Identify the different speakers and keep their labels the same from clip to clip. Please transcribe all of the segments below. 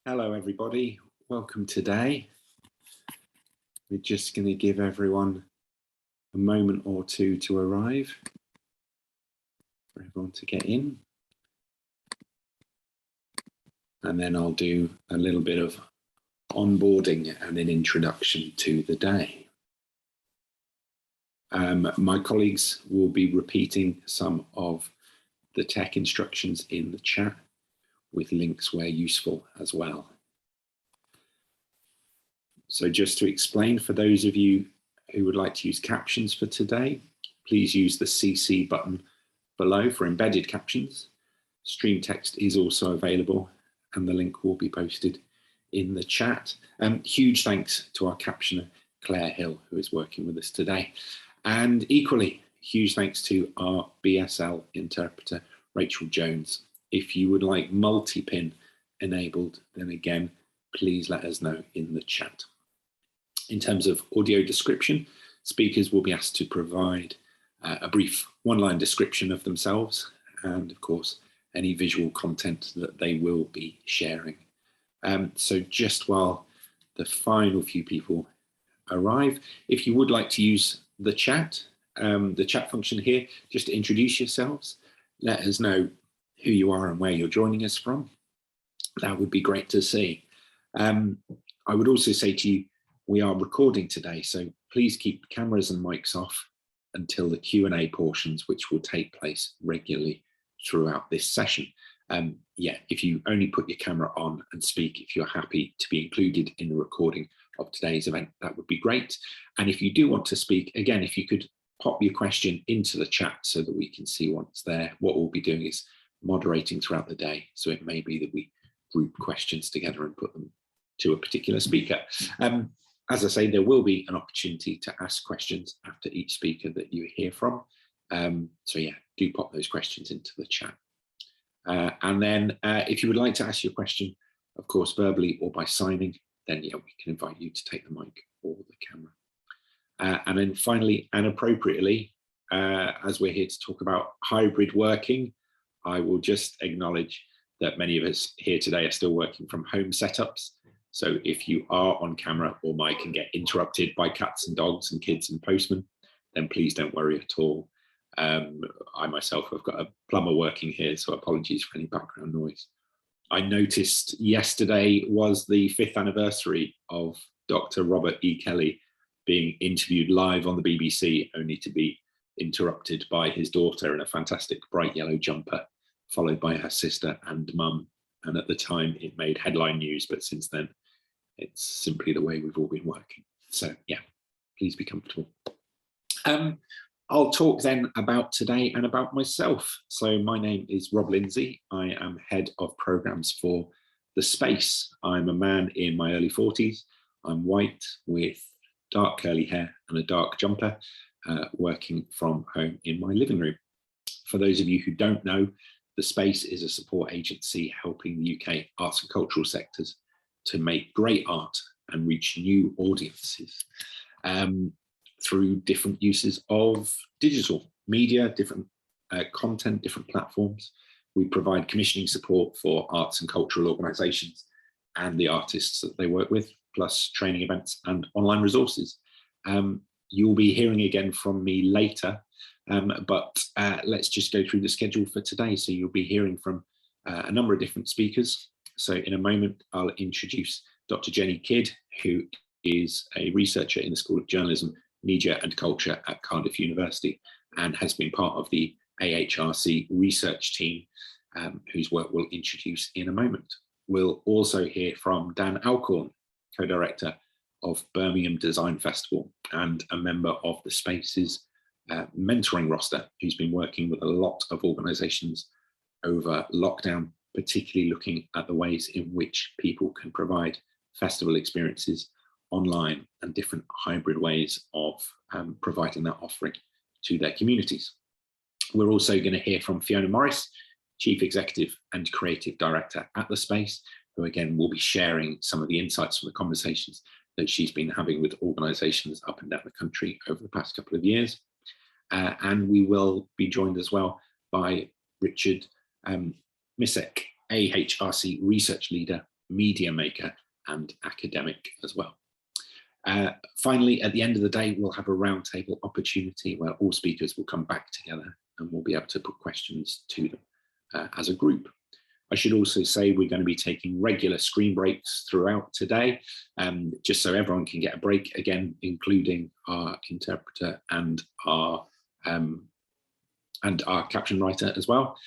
Speaker 1: Hello everybody, welcome today. We're just going to give everyone a moment or two to arrive, for everyone to get in. And then I'll do a little bit of onboarding and an introduction to the day. My colleagues will be repeating some of the tech instructions in the chat with links where useful as well. So just to explain, for those of you who would like to use captions for today, please use the CC button below for embedded captions. Stream text is also available and the link will be posted in the chat. Huge thanks to our captioner, Claire Hill, who is working with us today. And equally, huge thanks to our BSL interpreter, Rachel Jones. If you would like multi-pin enabled, then again, please let us know in the chat. In terms of audio description, speakers will be asked to provide a brief one-line description of themselves and, of course, any visual content that they will be sharing. So just while the final few people arrive, if you would like to use the chat function here, just to introduce yourselves, let us know who you are and where you're joining us from. That would be great to see. I would also say to you, we are recording today, so please keep cameras and mics off until the Q&A portions, which will take place regularly throughout this session. If you only put your camera on and speak, if you're happy to be included in the recording of today's event, that would be great. And if you do want to speak, again, if you could pop your question into the chat so that we can see what's there. What we'll be doing is moderating throughout the day, so it may be that we group questions together and put them to a particular speaker. As I say, there will be an opportunity to ask questions after each speaker that you hear from. So yeah, do pop those questions into the chat. And then if you would like to ask your question, of course, verbally or by signing, then yeah, we can invite you to take the mic or the camera. And then finally, and appropriately, as we're here to talk about hybrid working, I will just acknowledge that many of us here today are still working from home setups. So if you are on camera or mic and get interrupted by cats and dogs and kids and postmen, then please don't worry at all. I myself have got a plumber working here, so apologies for any background noise. I noticed yesterday was the 5th anniversary of Dr. Robert E. Kelly being interviewed live on the BBC, only to be interrupted by his daughter in a fantastic bright yellow jumper, followed by her sister and mum. And at the time it made headline news, but since then it's simply the way we've all been working. So yeah, please be comfortable. I'll talk then about today and about myself. So my name is Rob Lindsay. I am head of programs for The Space. I'm a man in my early 40s. I'm white with dark curly hair and a dark jumper, working from home in my living room. For those of you who don't know, The Space is a support agency helping the UK arts and cultural sectors to make great art and reach new audiences through different uses of digital media, different content, different platforms. We provide commissioning support for arts and cultural organisations and the artists that they work with, plus training events and online resources. You'll be hearing again from me later, but let's just go through the schedule for today. So you'll be hearing from a number of different speakers. So in a moment, I'll introduce Dr. Jenny Kidd, who is a researcher in the School of Journalism, Media and Culture at Cardiff University and has been part of the AHRC research team, whose work we'll introduce in a moment. We'll also hear from Dan Alcorn, co-director of Birmingham Design Festival and a member of the Space's mentoring roster, who's been working with a lot of organisations over lockdown, particularly looking at the ways in which people can provide festival experiences online and different hybrid ways of providing that offering to their communities. We're also going to hear from Fiona Morris, Chief Executive and Creative Director at The Space, who again will be sharing some of the insights from the conversations that she's been having with organisations up and down the country over the past couple of years. And we will be joined as well by Richard Misek, AHRC Research Leader, media maker and academic as well. Finally, at the end of the day, we'll have a roundtable opportunity where all speakers will come back together and we'll be able to put questions to them as a group. I should also say we're going to be taking regular screen breaks throughout today, just so everyone can get a break, again, including our interpreter and our caption writer as well.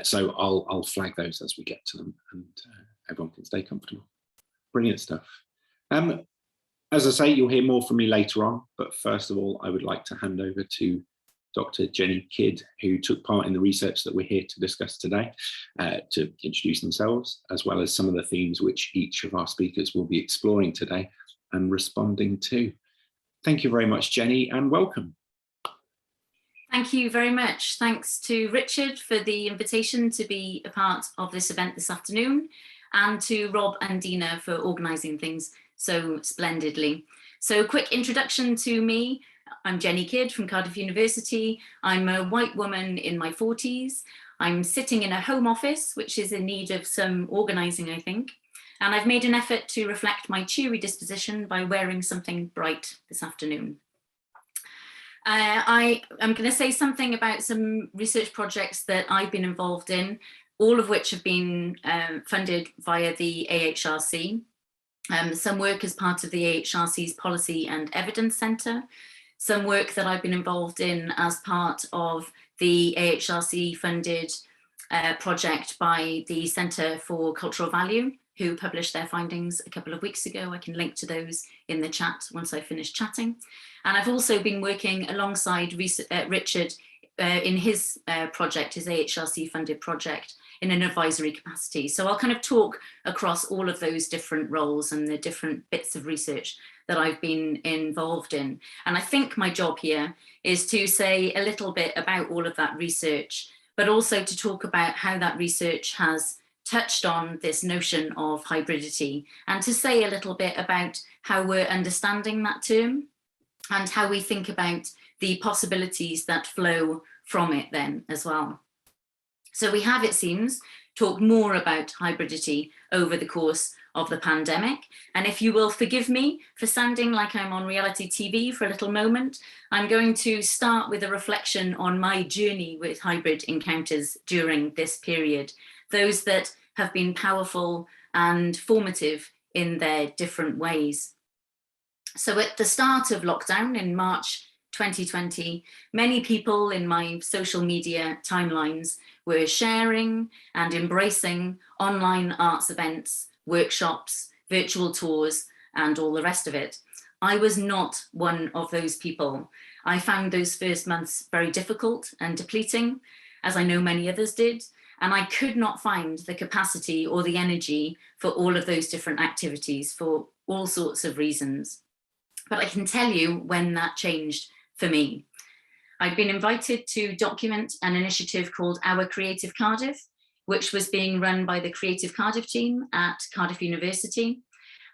Speaker 1: So I'll flag those as we get to them, and everyone can stay comfortable. Brilliant stuff. As I say, you'll hear more from me later on, but first of all, I would like to hand over to Dr. Jenny Kidd, who took part in the research that we're here to discuss today, to introduce themselves, as well as some of the themes which each of our speakers will be exploring today and responding to. Thank you very much, Jenny, and welcome.
Speaker 2: Thank you very much. Thanks to Richard for the invitation to be a part of this event this afternoon, and to Rob and Dina for organising things so splendidly. So a quick introduction to me. I'm Jenny Kidd from Cardiff University. I'm a white woman in my 40s. I'm sitting in a home office, which is in need of some organising, I think. And I've made an effort to reflect my cheery disposition by wearing something bright this afternoon. I'm going to say something about some research projects that I've been involved in, all of which have been funded via the AHRC. Some work as part of the AHRC's Policy and Evidence Centre, some work that I've been involved in as part of the AHRC funded project by the Centre for Cultural Value, who published their findings a couple of weeks ago. I can link to those in the chat once I finish chatting. And I've also been working alongside Richard in his project, his AHRC funded project, in an advisory capacity. So I'll kind of talk across all of those different roles and the different bits of research that I've been involved in. And I think my job here is to say a little bit about all of that research, but also to talk about how that research has touched on this notion of hybridity, and to say a little bit about how we're understanding that term and how we think about the possibilities that flow from it then as well. So we have, it seems, talked more about hybridity over the course of the pandemic. And if you will forgive me for sounding like I'm on reality TV for a little moment, I'm going to start with a reflection on my journey with hybrid encounters during this period, those that have been powerful and formative in their different ways. So at the start of lockdown in March 2020, many people in my social media timelines were sharing and embracing online arts events, workshops, virtual tours, and all the rest of it. I was not one of those people. I found those first months very difficult and depleting, as I know many others did, and I could not find the capacity or the energy for all of those different activities for all sorts of reasons. But I can tell you when that changed for me. I'd been invited to document an initiative called Our Creative Cardiff, which was being run by the Creative Cardiff team at Cardiff University.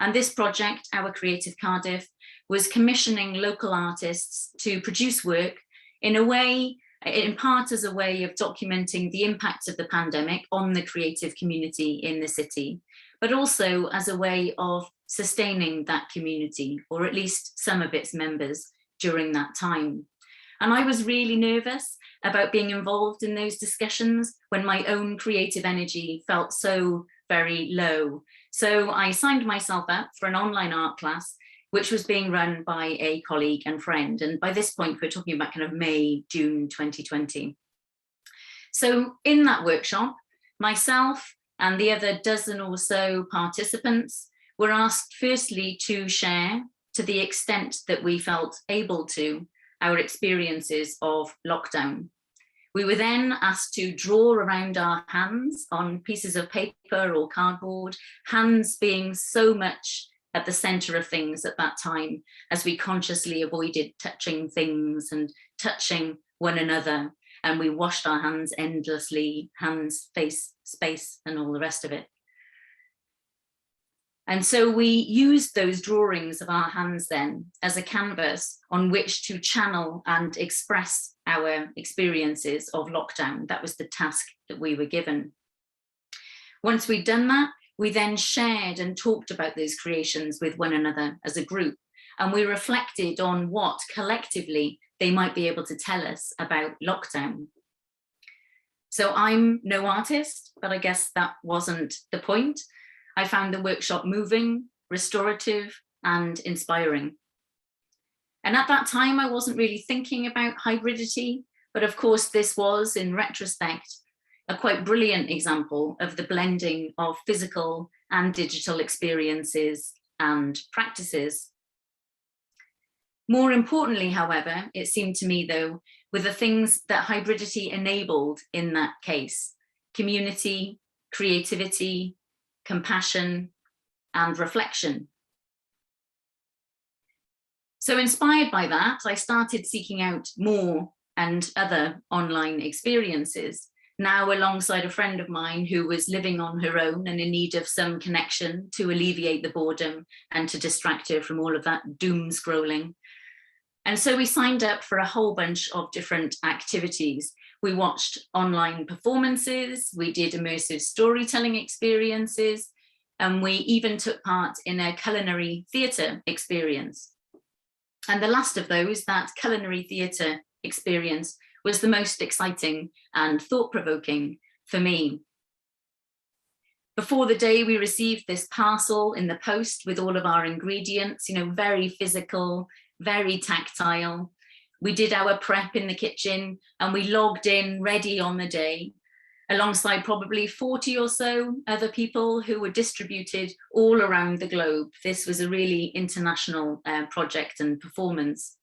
Speaker 2: And this project, Our Creative Cardiff, was commissioning local artists to produce work in a way, in part as a way of documenting the impacts of the pandemic on the creative community in the city, but also as a way of sustaining that community, or at least some of its members, during that time. And I was really nervous about being involved in those discussions when my own creative energy felt so very low. So I signed myself up for an online art class, which was being run by a colleague and friend. And by this point, we're talking about kind of May, June 2020. So in that workshop, myself and the other dozen or so participants were asked firstly to share, to the extent that we felt able to, our experiences of lockdown. We were then asked to draw around our hands on pieces of paper or cardboard, hands being so much at the centre of things at that time, as we consciously avoided touching things and touching one another. And we washed our hands endlessly, hands, face, space, and all the rest of it. And so we used those drawings of our hands then as a canvas on which to channel and express our experiences of lockdown. That was the task that we were given. Once we'd done that, we then shared and talked about those creations with one another as a group, and we reflected on what collectively they might be able to tell us about lockdown. So I'm no artist, but I guess that wasn't the point. I found the workshop moving, restorative, and inspiring. And at that time, I wasn't really thinking about hybridity, but of course, this was, in retrospect, a quite brilliant example of the blending of physical and digital experiences and practices. More importantly, however, it seemed to me, though, were the things that hybridity enabled in that case: community, creativity, compassion, and reflection. So inspired by that, I started seeking out more and other online experiences, now alongside a friend of mine who was living on her own and in need of some connection to alleviate the boredom and to distract her from all of that doom scrolling. And so we signed up for a whole bunch of different activities. We watched online performances, we did immersive storytelling experiences, and we even took part in a culinary theatre experience. And the last of those, that culinary theatre experience, was the most exciting and thought-provoking for me. Before the day, we received this parcel in the post with all of our ingredients, very physical, very tactile. We did our prep in the kitchen and we logged in ready on the day, alongside probably 40 or so other people who were distributed all around the globe. This was a really international project and performance.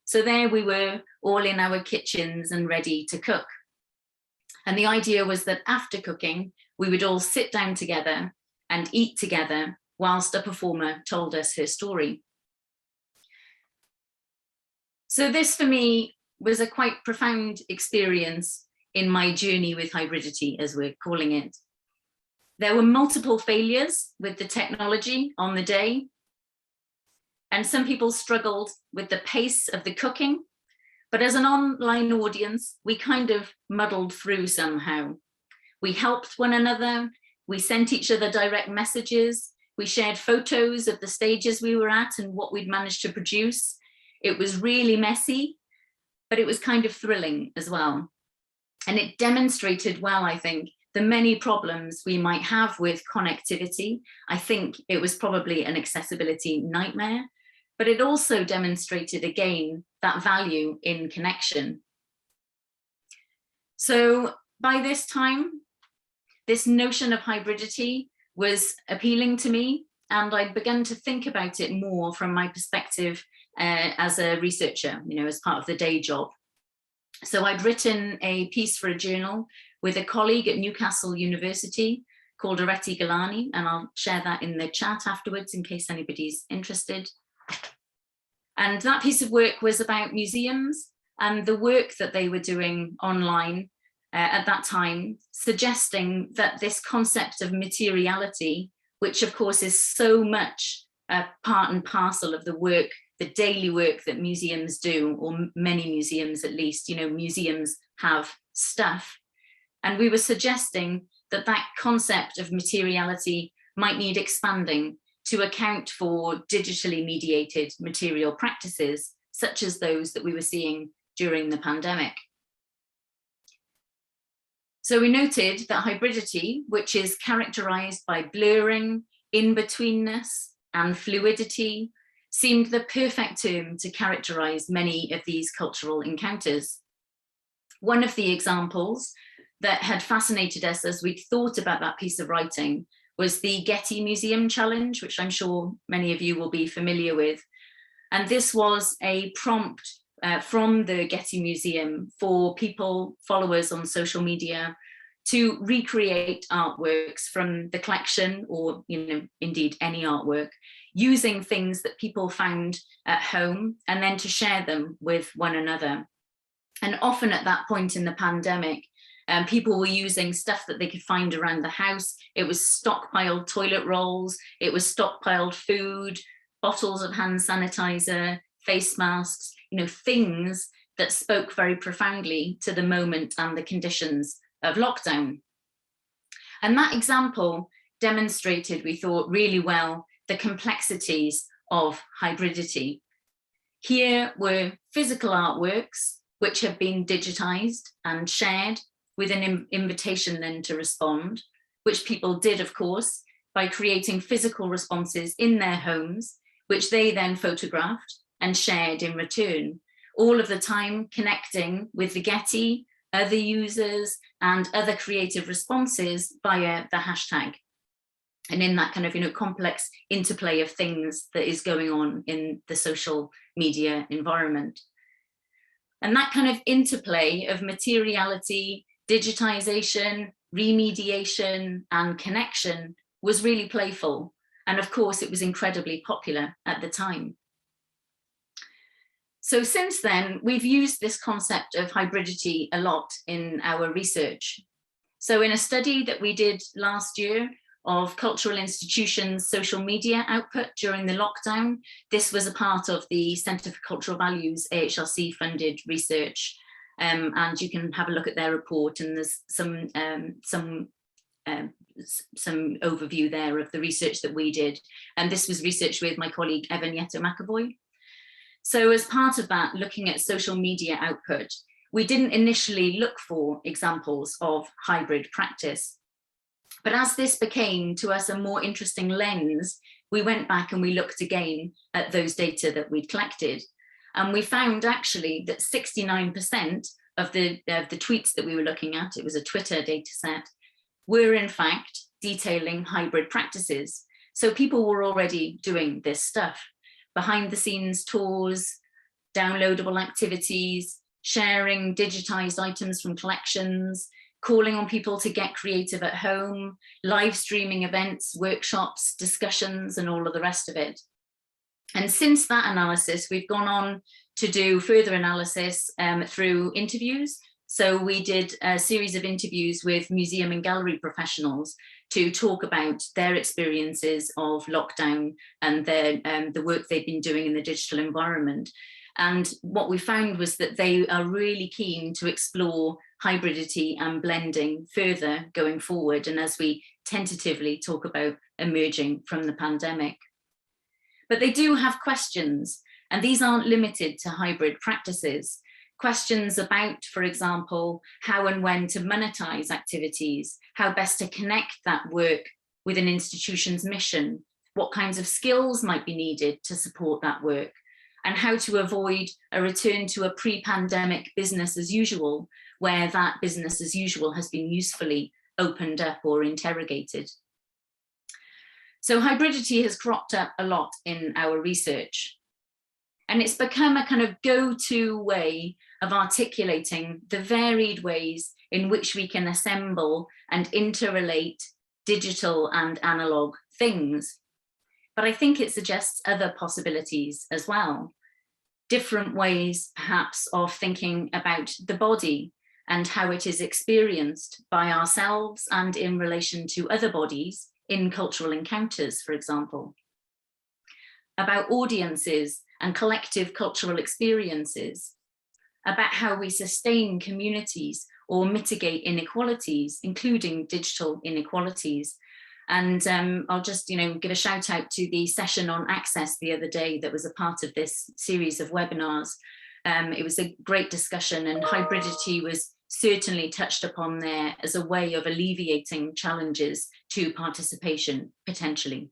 Speaker 2: So there we were, all in our kitchens and ready to cook. And the idea was that after cooking, we would all sit down together and eat together whilst a performer told us her story. So this for me was a quite profound experience in my journey with hybridity, as we're calling it. There were multiple failures with the technology on the day, and some people struggled with the pace of the cooking, but as an online audience, we kind of muddled through somehow. We helped one another, we sent each other direct messages, we shared photos of the stages we were at and what we'd managed to produce. It was really messy, but it was kind of thrilling as well. And it demonstrated well, I think, the many problems we might have with connectivity. I think it was probably an accessibility nightmare, but it also demonstrated again that value in connection. So by this time, this notion of hybridity was appealing to me, and I'd begun to think about it more from my perspective as a researcher, as part of the day job. So I'd written a piece for a journal with a colleague at Newcastle University called Areti Galani, and I'll share that in the chat afterwards in case anybody's interested. And that piece of work was about museums and the work that they were doing online at that time, suggesting that this concept of materiality, which of course is so much part and parcel of the work, the daily work that museums do, or many museums at least, museums have stuff. And we were suggesting that that concept of materiality might need expanding to account for digitally mediated material practices, such as those that we were seeing during the pandemic. So we noted that hybridity, which is characterized by blurring, in-betweenness, and fluidity, seemed the perfect term to characterize many of these cultural encounters. One of the examples that had fascinated us as we'd thought about that piece of writing was the Getty Museum Challenge, which I'm sure many of you will be familiar with. And this was a prompt from the Getty Museum for people, followers on social media, to recreate artworks from the collection, or indeed any artwork, using things that people found at home, and then to share them with one another. And often at that point in the pandemic, people were using stuff that they could find around the house. It was stockpiled toilet rolls, it was stockpiled food, bottles of hand sanitizer, face masks, things that spoke very profoundly to the moment and the conditions of lockdown. And that example demonstrated, we thought, really well the complexities of hybridity. Here were physical artworks which have been digitized and shared with an invitation then to respond, which people did, of course, by creating physical responses in their homes, which they then photographed and shared in return, all of the time connecting with the Getty, other users, and other creative responses via the hashtag. And in that kind of, complex interplay of things that is going on in the social media environment. And that kind of interplay of materiality, digitization, remediation, and connection was really playful. And of course, it was incredibly popular at the time. So since then, we've used this concept of hybridity a lot in our research. So in a study that we did last year of cultural institutions' social media output during the lockdown, this was a part of the Centre for Cultural Values AHRC funded research. And you can have a look at their report, and there's some overview there of the research that we did. And this was research with my colleague Evan Yeto-McAvoy. So as part of that, looking at social media output, we didn't initially look for examples of hybrid practice. But as this became to us a more interesting lens, we went back and we looked again at those data that we'd collected. And we found actually that 69% of the tweets that we were looking at, it was a Twitter data set, were in fact detailing hybrid practices. So people were already doing this stuff. Behind the scenes tours, downloadable activities, sharing digitized items from collections, calling on people to get creative at home, live streaming events, workshops, discussions, and all of the rest of it. And since that analysis, we've gone on to do further analysis through interviews. So we did a series of interviews with museum and gallery professionals to talk about their experiences of lockdown and the work they've been doing in the digital environment. And what we found was that they are really keen to explore hybridity and blending further going forward, and as we tentatively talk about emerging from the pandemic. But they do have questions, and these aren't limited to hybrid practices. Questions about, for example, how and when to monetize activities, how best to connect that work with an institution's mission, what kinds of skills might be needed to support that work, and how to avoid a return to a pre-pandemic business as usual, where that business as usual has been usefully opened up or interrogated. So hybridity has cropped up a lot in our research, and it's become a kind of go-to way of articulating the varied ways in which we can assemble and interrelate digital and analog things. But I think it suggests other possibilities as well. Different ways, perhaps, of thinking about the body and how it is experienced by ourselves and in relation to other bodies in cultural encounters, for example. About audiences and collective cultural experiences. About how we sustain communities or mitigate inequalities, including digital inequalities. And I'll just give a shout out to the session on access the other day that was a part of this series of webinars. It was a great discussion, and hybridity was certainly touched upon there as a way of alleviating challenges to participation, potentially.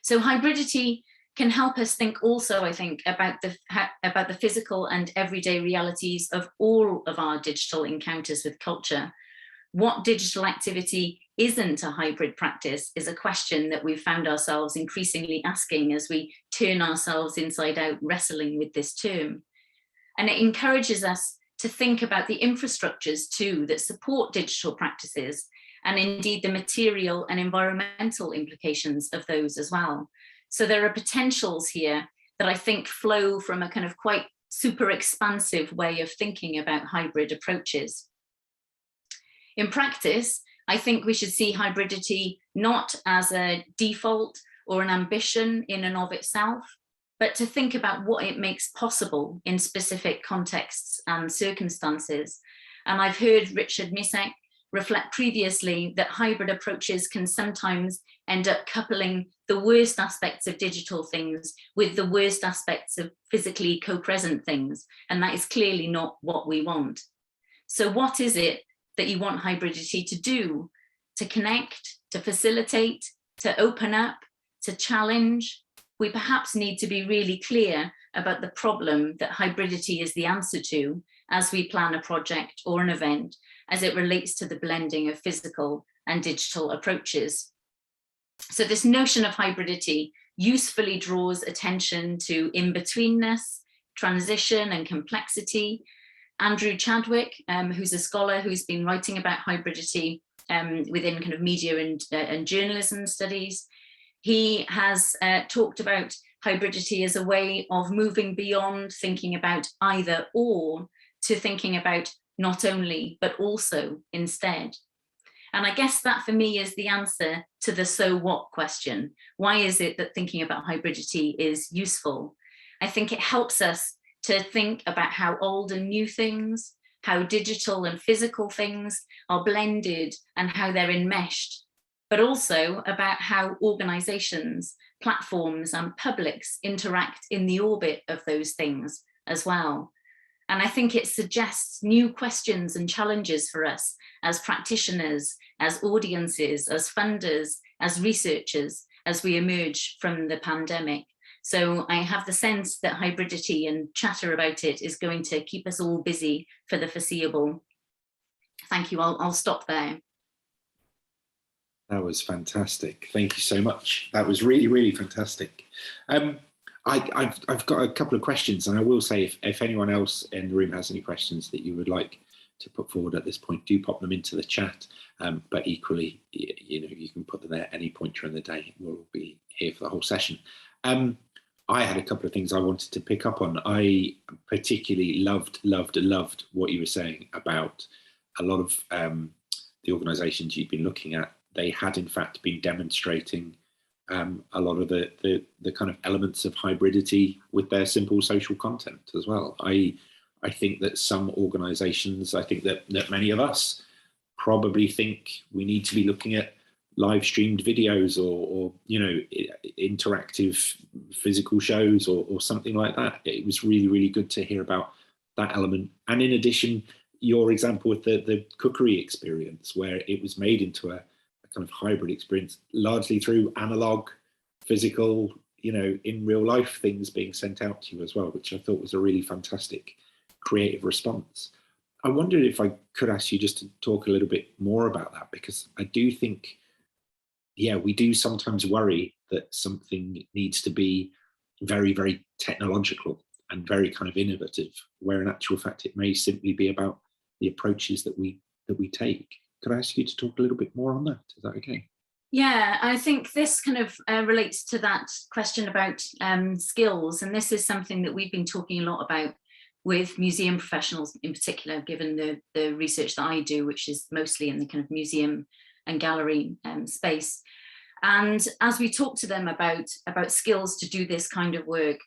Speaker 2: So hybridity can help us think also, I think, about the physical and everyday realities of all of our digital encounters with culture. What digital activity isn't a hybrid practice is a question that we've found ourselves increasingly asking as we turn ourselves inside out, wrestling with this term. And it encourages us to think about the infrastructures too that support digital practices, and indeed the material and environmental implications of those as well. So there are potentials here that I think flow from a kind of quite super expansive way of thinking about hybrid approaches. In practice, I think we should see hybridity not as a default or an ambition in and of itself, but to think about what it makes possible in specific contexts and circumstances. And I've heard Richard Misek reflect previously that hybrid approaches can sometimes end up coupling the worst aspects of digital things with the worst aspects of physically co-present things. And that is clearly not what we want. So what is it that you want hybridity to do? To connect, to facilitate, to open up, to challenge? We perhaps need to be really clear about the problem that hybridity is the answer to as we plan a project or an event, as it relates to the blending of physical and digital approaches. So this notion of hybridity usefully draws attention to in-betweenness, transition and complexity. Andrew Chadwick, who's a scholar who's been writing about hybridity within kind of media and journalism studies, he has talked about hybridity as a way of moving beyond thinking about either or to thinking about not only, but also instead. And I guess that for me is the answer to the so what question. Why is it that thinking about hybridity is useful? I think it helps us to think about how old and new things, how digital and physical things are blended and how they're enmeshed, but also about how organizations, platforms and publics interact in the orbit of those things as well. And I think it suggests new questions and challenges for us as practitioners, as audiences, as funders, as researchers, as we emerge from the pandemic. So I have the sense that hybridity and chatter about it is going to keep us all busy for the foreseeable. Thank you. I'll stop there.
Speaker 1: That was fantastic. Thank you so much. That was really, really fantastic. I've got a couple of questions, and I will say if anyone else in the room has any questions that you would like to put forward at this point, do pop them into the chat. But equally, you can put them there at any point during the day. We'll be here for the whole session. I had a couple of things I wanted to pick up on. I particularly loved what you were saying about a lot of the organisations you've been looking at. They had in fact been demonstrating a lot of the kind of elements of hybridity with their simple social content as well. I think that some organisations, I think that many of us probably think we need to be looking at live streamed videos or interactive physical shows or something like that. It was really, really good to hear about that element. And in addition, your example with the cookery experience, where it was made into a kind of hybrid experience, largely through analog, physical, in real life things being sent out to you as well, which I thought was a really fantastic creative response. I wondered if I could ask you just to talk a little bit more about that, because I do think, we do sometimes worry that something needs to be very, very technological and very kind of innovative, where in actual fact it may simply be about the approaches that we take. Could I ask you to talk a little bit more on that? Is that okay?
Speaker 2: Yeah, I think this kind of relates to that question about skills. And this is something that we've been talking a lot about with museum professionals in particular, given the research that I do, which is mostly in the kind of museum and gallery space. And as we talk to them about skills to do this kind of work,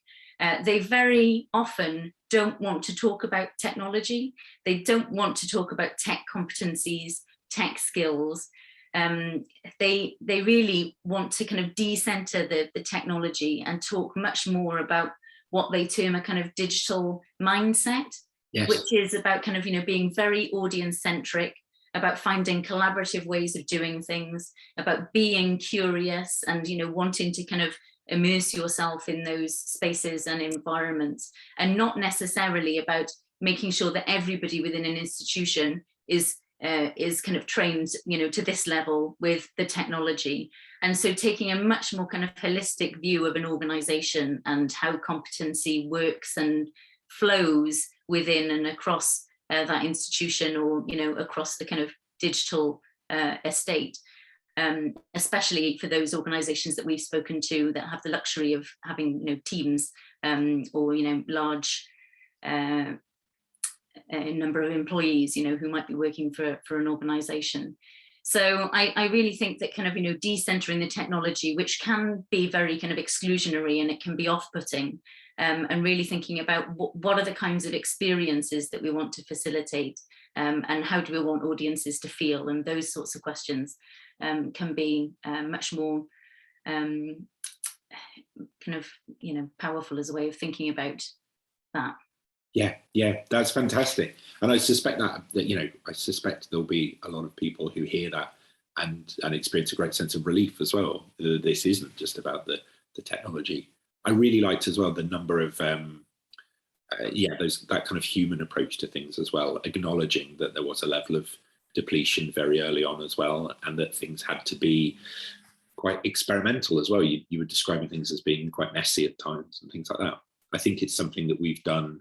Speaker 2: they very often don't want to talk about technology. They don't want to talk about tech competencies, tech skills. They really want to kind of decenter the technology and talk much more about what they term a kind of digital mindset, yes, which is about kind of, being very audience centric, about finding collaborative ways of doing things, about being curious and, wanting to kind of immerse yourself in those spaces and environments, and not necessarily about making sure that everybody within an institution is kind of trained, to this level with the technology. And so taking a much more kind of holistic view of an organization and how competency works and flows within and across that institution, or, across the kind of digital estate. Especially for those organizations that we've spoken to that have the luxury of having, teams or, large number of employees, who might be working for an organization. So I really think that kind of, decentering the technology, which can be very kind of exclusionary and it can be off-putting, and really thinking about what are the kinds of experiences that we want to facilitate, and how do we want audiences to feel, and those sorts of questions can be much more kind of, powerful as a way of thinking about that.
Speaker 1: Yeah, that's fantastic. And I suspect I suspect there'll be a lot of people who hear that and experience a great sense of relief as well. This isn't just about the technology. I really liked as well the number of that kind of human approach to things as well, acknowledging that there was a level of depletion very early on as well, and that things had to be quite experimental as well. You were describing things as being quite messy at times and things like that. I think it's something that we've done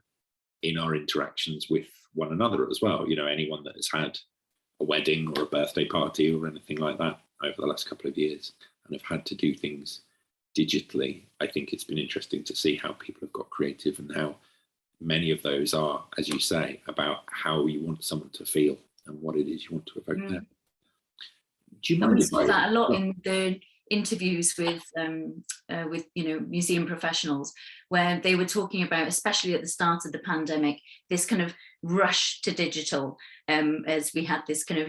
Speaker 1: in our interactions with one another as well. Anyone that has had a wedding or a birthday party or anything like that over the last couple of years and have had to do things digitally, I think it's been interesting to see how people have got creative and how many of those are, as you say, about how you want someone to feel and what it is you want to evoke there. Do you mind?
Speaker 2: We saw that a lot in the interviews with museum professionals, where they were talking about, especially at the start of the pandemic, this kind of rush to digital, as we had this kind of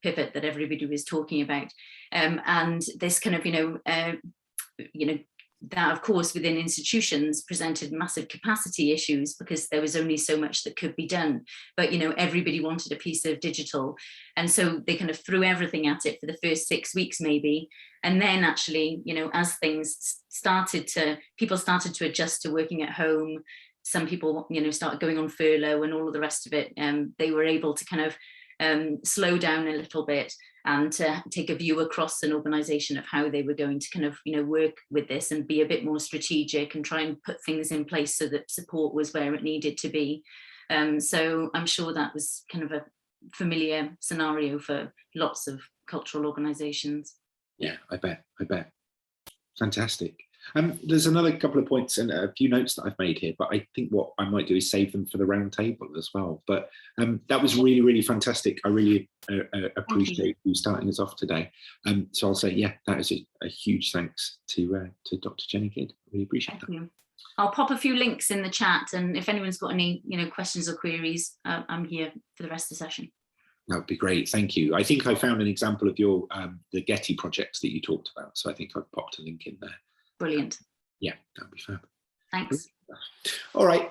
Speaker 2: pivot that everybody was talking about, and this kind of that of course within institutions presented massive capacity issues because there was only so much that could be done, but everybody wanted a piece of digital, and so they kind of threw everything at it for the first 6 weeks maybe, and then actually as things people started to adjust to working at home, some people started going on furlough and all of the rest of it, they were able to kind of slow down a little bit and to take a view across an organization of how they were going to kind of work with this and be a bit more strategic and try and put things in place so that support was where it needed to be. So I'm sure that was kind of a familiar scenario for lots of cultural organizations.
Speaker 1: Yeah, I bet. Fantastic. There's another couple of points and a few notes that I've made here, but I think what I might do is save them for the round table as well. But that was really, really fantastic. I really appreciate you starting us off today. So I'll say, yeah, that is a huge thanks to Dr. Jenny Kidd. I really appreciate that.
Speaker 2: You. I'll pop a few links in the chat, and if anyone's got any questions or queries, I'm here for the rest of the session.
Speaker 1: That would be great. Thank you. I think I found an example of your the Getty projects that you talked about. So I think I've popped a link in there.
Speaker 2: Brilliant.
Speaker 1: Yeah, that'd be fab.
Speaker 2: Thanks.
Speaker 1: All right.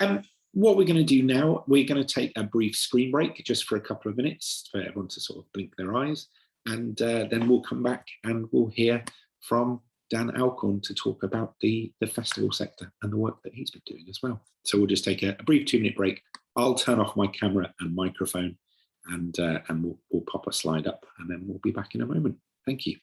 Speaker 1: What we're going to do now, we're going to take a brief screen break just for a couple of minutes for everyone to sort of blink their eyes. And then we'll come back and we'll hear from Dan Alcorn to talk about the festival sector and the work that he's been doing as well. So we'll just take a brief 2-minute break. I'll turn off my camera and microphone and we'll pop a slide up and then we'll be back in a moment. Thank you.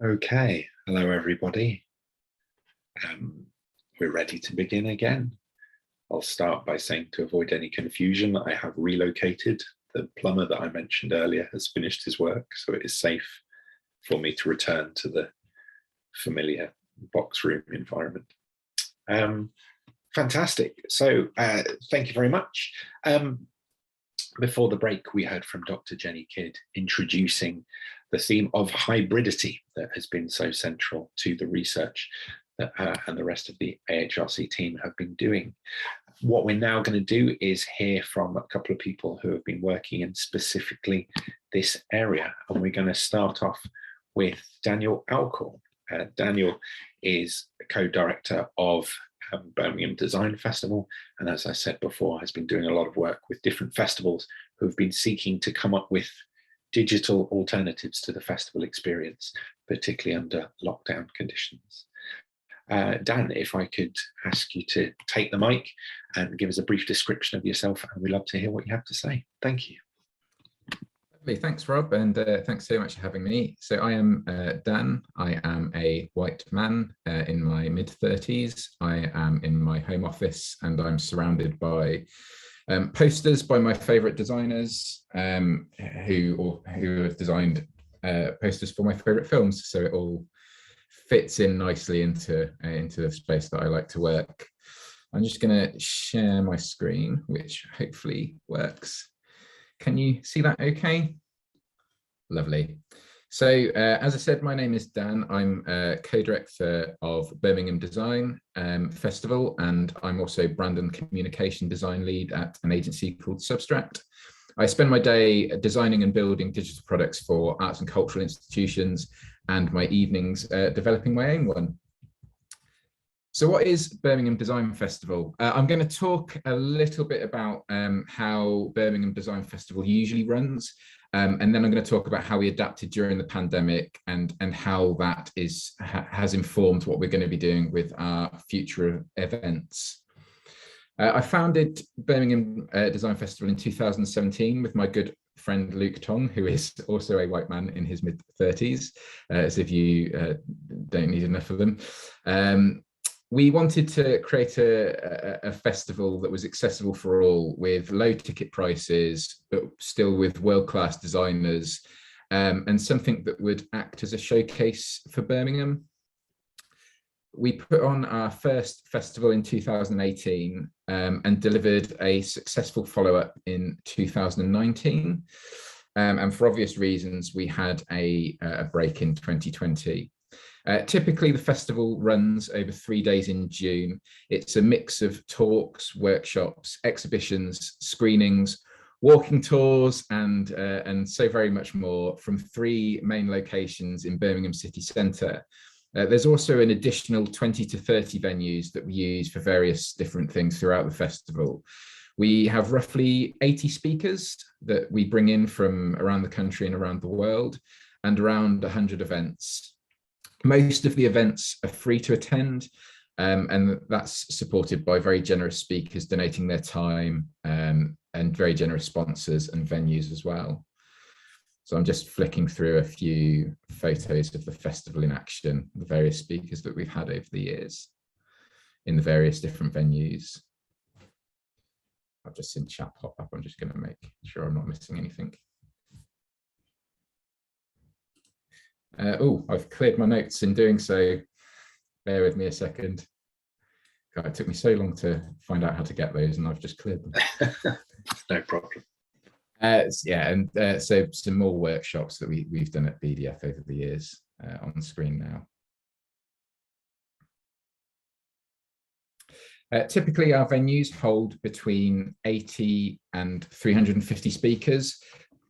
Speaker 1: Okay, hello everybody. We're ready to begin again. I'll start by saying, to avoid any confusion, I have relocated. The plumber that I mentioned earlier has finished his work, so it is safe for me to return to the familiar box room environment. Fantastic. So thank you very much. Before the break, we heard from Dr. Jenny Kidd introducing the theme of hybridity that has been so central to the research that and the rest of the AHRC team have been doing. What we're now going to do is hear from a couple of people who have been working in specifically this area. And we're going to start off with Daniel Alcorn. Daniel is co-director of Birmingham Design Festival, and as I said before, has been doing a lot of work with different festivals who have been seeking to come up with digital alternatives to the festival experience, particularly under lockdown conditions. Dan, if I could ask you to take the mic and give us a brief description of yourself, and we'd love to hear what you have to say. Thank you.
Speaker 3: Thanks, Rob, and thanks so much for having me. So I am Dan. I am a white man in my mid-30s. I am in my home office, and I'm surrounded by posters by my favourite designers who have designed posters for my favourite films. So it all fits in nicely into the space that I like to work. I'm just going to share my screen, which hopefully works. Can you see that okay? Lovely. So as I said, my name is Dan. I'm co-director of Birmingham Design Festival, and I'm also brand and communication design lead at an agency called Substract. I spend my day designing and building digital products for arts and cultural institutions, and my evenings developing my own one. So what is Birmingham Design Festival? I'm going to talk a little bit about how Birmingham Design Festival usually runs, and then I'm going to talk about how we adapted during the pandemic and how that has informed what we're going to be doing with our future events. I founded Birmingham Design Festival in 2017 with my good friend Luke Tong, who is also a white man in his mid-30s, as if you don't need enough of them. We wanted to create a festival that was accessible for all, with low ticket prices, but still with world-class designers, and something that would act as a showcase for Birmingham. We put on our first festival in 2018 and delivered a successful follow-up in 2019. And for obvious reasons, we had a break in 2020. Typically, the festival runs over 3 days in June. It's a mix of talks, workshops, exhibitions, screenings, walking tours, and so very much more from 3 main locations in Birmingham city centre. There's also an additional 20 to 30 venues that we use for various different things throughout the festival. We have roughly 80 speakers that we bring in from around the country and around the world, and around 100 events. Most of the events are free to attend, and that's supported by very generous speakers donating their time, and very generous sponsors and venues as well. So I'm just flicking through a few photos of the festival in action, the various speakers that we've had over the years in the various different venues. I've just seen chat pop up. I'm just going to make sure I'm not missing anything. Oh, I've cleared my notes in doing so. Bear with me a second. God, it took me so long to find out how to get those, and I've just cleared them.
Speaker 1: No problem.
Speaker 3: Yeah, and so some more workshops that we've done at BDF over the years on screen now. Typically, our venues hold between 80 and 350 speakers.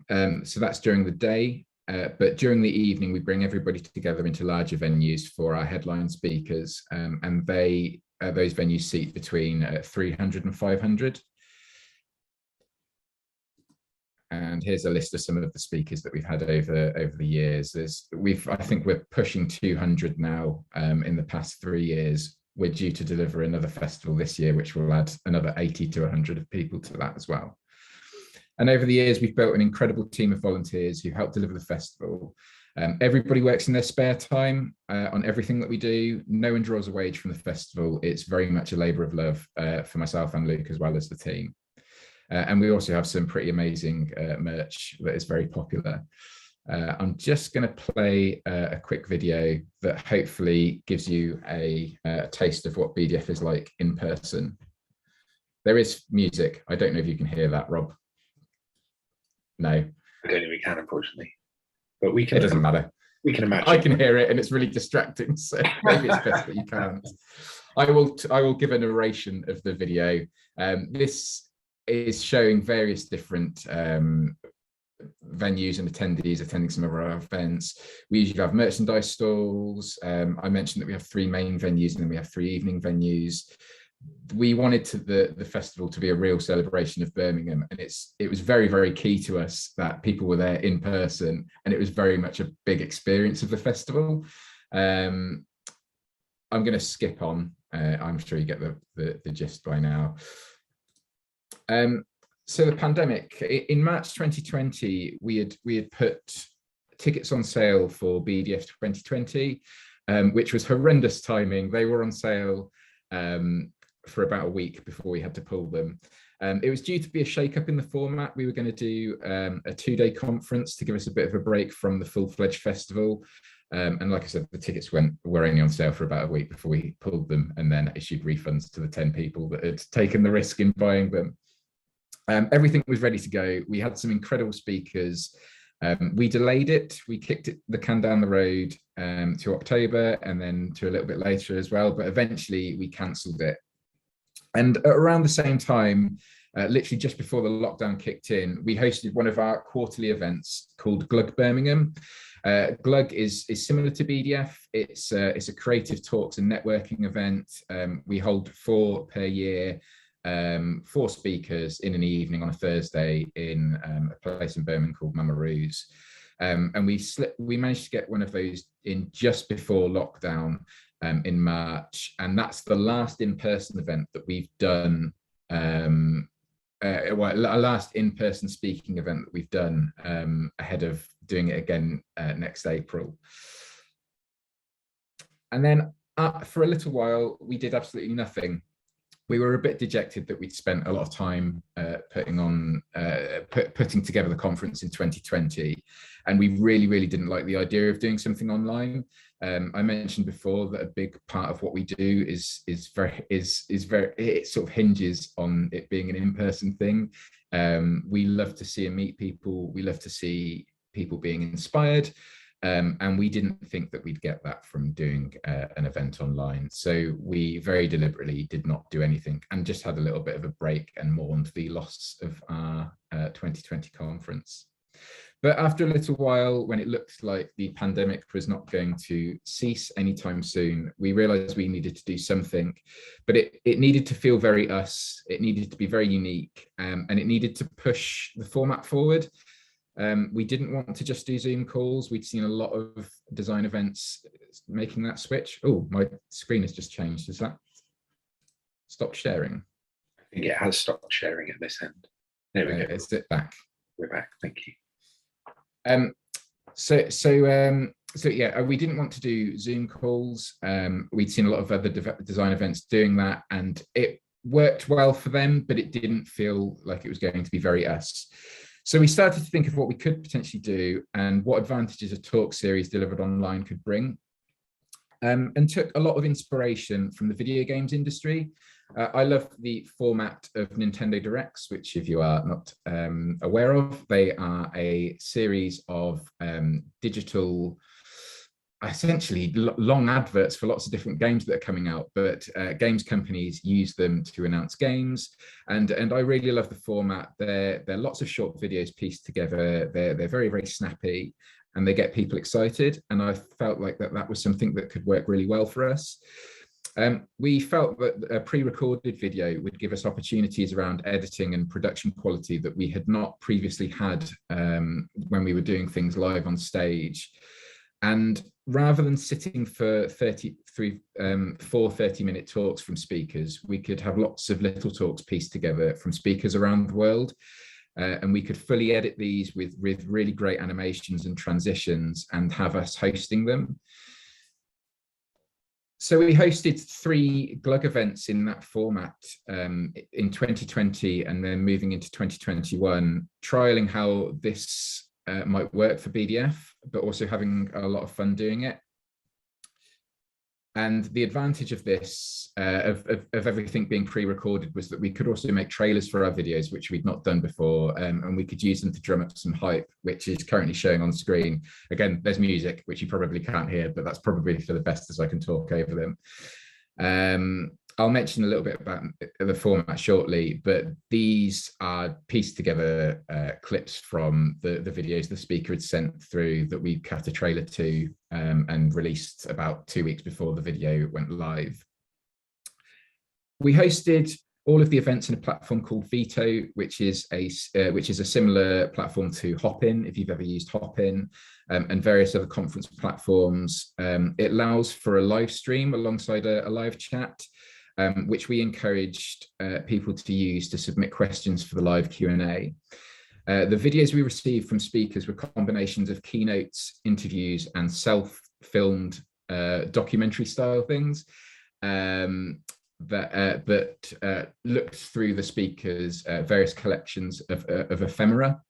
Speaker 3: So that's during the day. But during the evening, we bring everybody together into larger venues for our headline speakers, and those venues seat between 300 and 500. And here's a list of some of the speakers that we've had over the years. I think we're pushing 200 now. In the past 3 years, we're due to deliver another festival this year, which will add another 80 to 100 people to that as well. And over the years, we've built an incredible team of volunteers who help deliver the festival. Everybody works in their spare time on everything that we do. No one draws a wage from the festival. It's very much a labour of love for myself and Luke, as well as the team. And we also have some pretty amazing merch that is very popular. I'm just going to play a quick video that hopefully gives you a taste of what BDF is like in person. There is music. I don't know if you can hear that, Rob. No.
Speaker 1: I don't think we can, unfortunately. But we can.
Speaker 3: It doesn't matter.
Speaker 1: We can imagine.
Speaker 3: I can hear it, and it's really distracting. So maybe it's best that you can't. I will give a narration of the video. This is showing various different venues and attendees attending some of our events. We usually have merchandise stalls. I mentioned that we have 3 main venues, and then we have 3 evening venues. We wanted the festival to be a real celebration of Birmingham, and it was very, very key to us that people were there in person, and it was very much a big experience of the festival. I'm going to skip on. I'm sure you get the gist by now. So the pandemic, in March 2020, we had put tickets on sale for BDF 2020, which was horrendous timing. They were on sale for about a week before we had to pull them. It was due to be a shake-up in the format. We were going to do a 2-day conference to give us a bit of a break from the full-fledged festival. And like I said, the tickets were only on sale for about a week before we pulled them, and then issued refunds to the 10 people that had taken the risk in buying them. Everything was ready to go. We had some incredible speakers. We delayed it. We kicked the can down the road to October, and then to a little bit later as well. But eventually we cancelled it. And around the same time, literally just before the lockdown kicked in, we hosted one of our quarterly events called Glug Birmingham. Glug is similar to BDF. It's a creative talks and networking event. We hold 4 per year, 4 speakers in an evening on a Thursday in a place in Birmingham called Mama Roo's. And we managed to get one of those in just before lockdown in March, and that's the last in-person event that we've done. Well, a last in-person speaking event that we've done ahead of doing it again next April. And then for a little while, we did absolutely nothing. We were a bit dejected that we'd spent a lot of time putting together the conference in 2020, and we really didn't like the idea of doing something online. I mentioned before that a big part of what we do is very it sort of hinges on it being an in-person thing. We love to see and meet people. We love to see people being inspired. And we didn't think that we'd get that from doing an event online. So we very deliberately did not do anything and just had a little bit of a break and mourned the loss of our 2020 conference. But after a little while, when it looked like the pandemic was not going to cease anytime soon, we realized we needed to do something, but it needed to feel very us, it needed to be very unique, and it needed to push the format forward. We didn't want to just do Zoom calls. We'd seen a lot of design events making that switch. Oh, my screen has just changed. Has that stopped sharing?
Speaker 1: I think it has stopped sharing at this end. There we go.
Speaker 3: Is it back?
Speaker 1: We're back. Thank you.
Speaker 3: So yeah, we didn't want to do Zoom calls. We'd seen a lot of other design events doing that, and it worked well for them, but it didn't feel like it was going to be very us. So we started to think of what we could potentially do and what advantages a talk series delivered online could bring, and took a lot of inspiration from the video games industry. I love the format of Nintendo Directs, which, if you are not aware of, they are a series of digital, essentially long adverts for lots of different games that are coming out, but games companies use them to announce games, and I really love the format. They're lots of short videos pieced together. They're very snappy, and they get people excited, and I felt like that was something that could work really well for us. We felt that a pre-recorded video would give us opportunities around editing and production quality that we had not previously had when we were doing things live on stage. And rather than sitting for 30-minute talks from speakers, we could have lots of little talks pieced together from speakers around the world. and we could fully edit these with really great animations and transitions and have us hosting them. So we hosted 3 Glug events in that format in 2020, and then moving into 2021, trialing how this might work for BDF, but also having a lot of fun doing it. And the advantage of this, of everything being pre-recorded, was that we could also make trailers for our videos, which we'd not done before, and we could use them to drum up some hype, which is currently showing on screen. Again, there's music, which you probably can't hear, but that's probably for the best as I can talk over them. I'll mention a little bit about the format shortly, but these are pieced together clips from the videos the speaker had sent through that we cut a trailer to and released about 2 weeks before the video went live. We hosted all of the events in a platform called Veto, which is a similar platform to Hopin, if you've ever used Hopin, and various other conference platforms. It allows for a live stream alongside a live chat, which we encouraged people to use to submit questions for the live Q&A. The videos we received from speakers were combinations of keynotes, interviews, and self-filmed documentary style things that looked through the speakers' various collections of ephemera.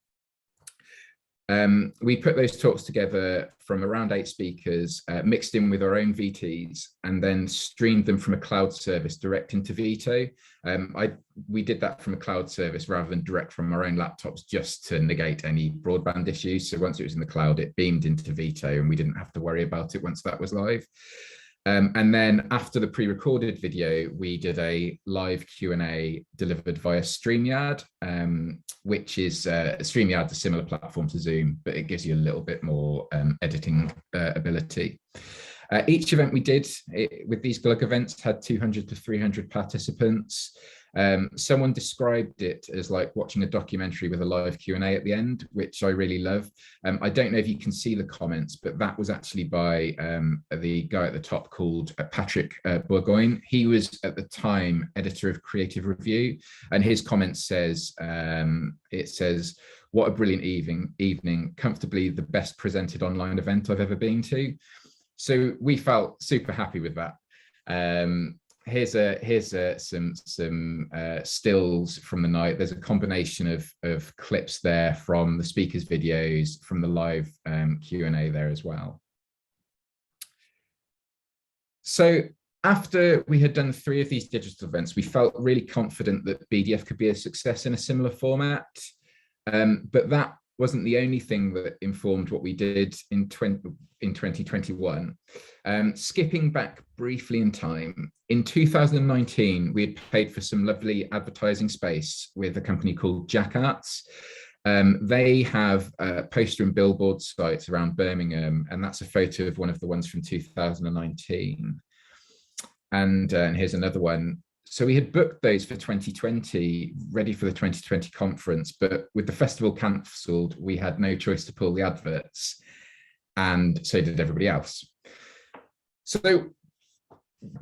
Speaker 3: We put those talks together from around 8 speakers, mixed in with our own VTs, and then streamed them from a cloud service direct into Veto. We did that from a cloud service rather than direct from our own laptops, just to negate any broadband issues. So once it was in the cloud, it beamed into Veto, and we didn't have to worry about it once that was live. And then after the pre-recorded video, we did a live Q&A delivered via StreamYard, which is StreamYard's a similar platform to Zoom, but it gives you a little bit more editing ability. Each event we did with these Glug events had 200 to 300 participants. Someone described it as like watching a documentary with a live Q&A at the end, which I really love. I don't know if you can see the comments, but that was actually by the guy at the top called Patrick Bourgoin. He was at the time editor of Creative Review, and his comment says, it says, "What a brilliant evening, comfortably the best presented online event I've ever been to." So we felt super happy with that. Here's some stills from the night. There's a combination of clips there from the speakers' videos, from the live Q&A there as well. So after we had done 3 of these digital events, we felt really confident that BDF could be a success in a similar format. But that wasn't the only thing that informed what we did in 2021. Skipping back briefly in time, in 2019, we had paid for some lovely advertising space with a company called AHRC. They have poster and billboard sites around Birmingham, and that's a photo of one of the ones from 2019. And here's another one. So we had booked those for 2020, ready for the 2020 conference, but with the festival cancelled, we had no choice to pull the adverts, and so did everybody else. So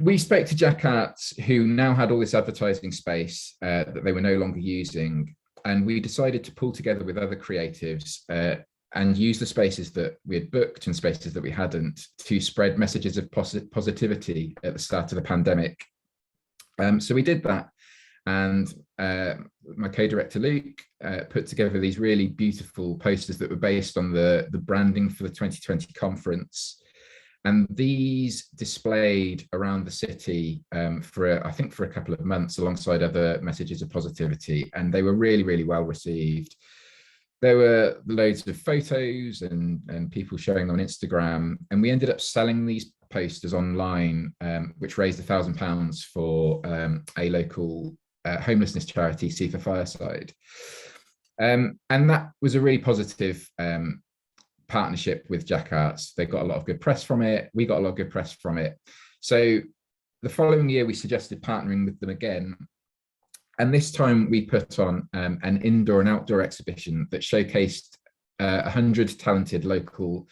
Speaker 3: we spoke to AHRC, who now had all this advertising space that they were no longer using, and we decided to pull together with other creatives and use the spaces that we had booked and spaces that we hadn't to spread messages of positivity at the start of the pandemic. So we did that, and my co-director Luke put together these really beautiful posters that were based on the branding for the 2020 conference, and these displayed around the city I think for a couple of months alongside other messages of positivity, and they were really, really well received. There were loads of photos and people sharing them on Instagram, and we ended up selling these posters online, which raised £1,000 for a local homelessness charity, See for Fireside. And that was a really positive partnership with AHRC. They got a lot of good press from it. We got a lot of good press from it. So the following year, we suggested partnering with them again. And this time we put on an indoor and outdoor exhibition that showcased 100 talented local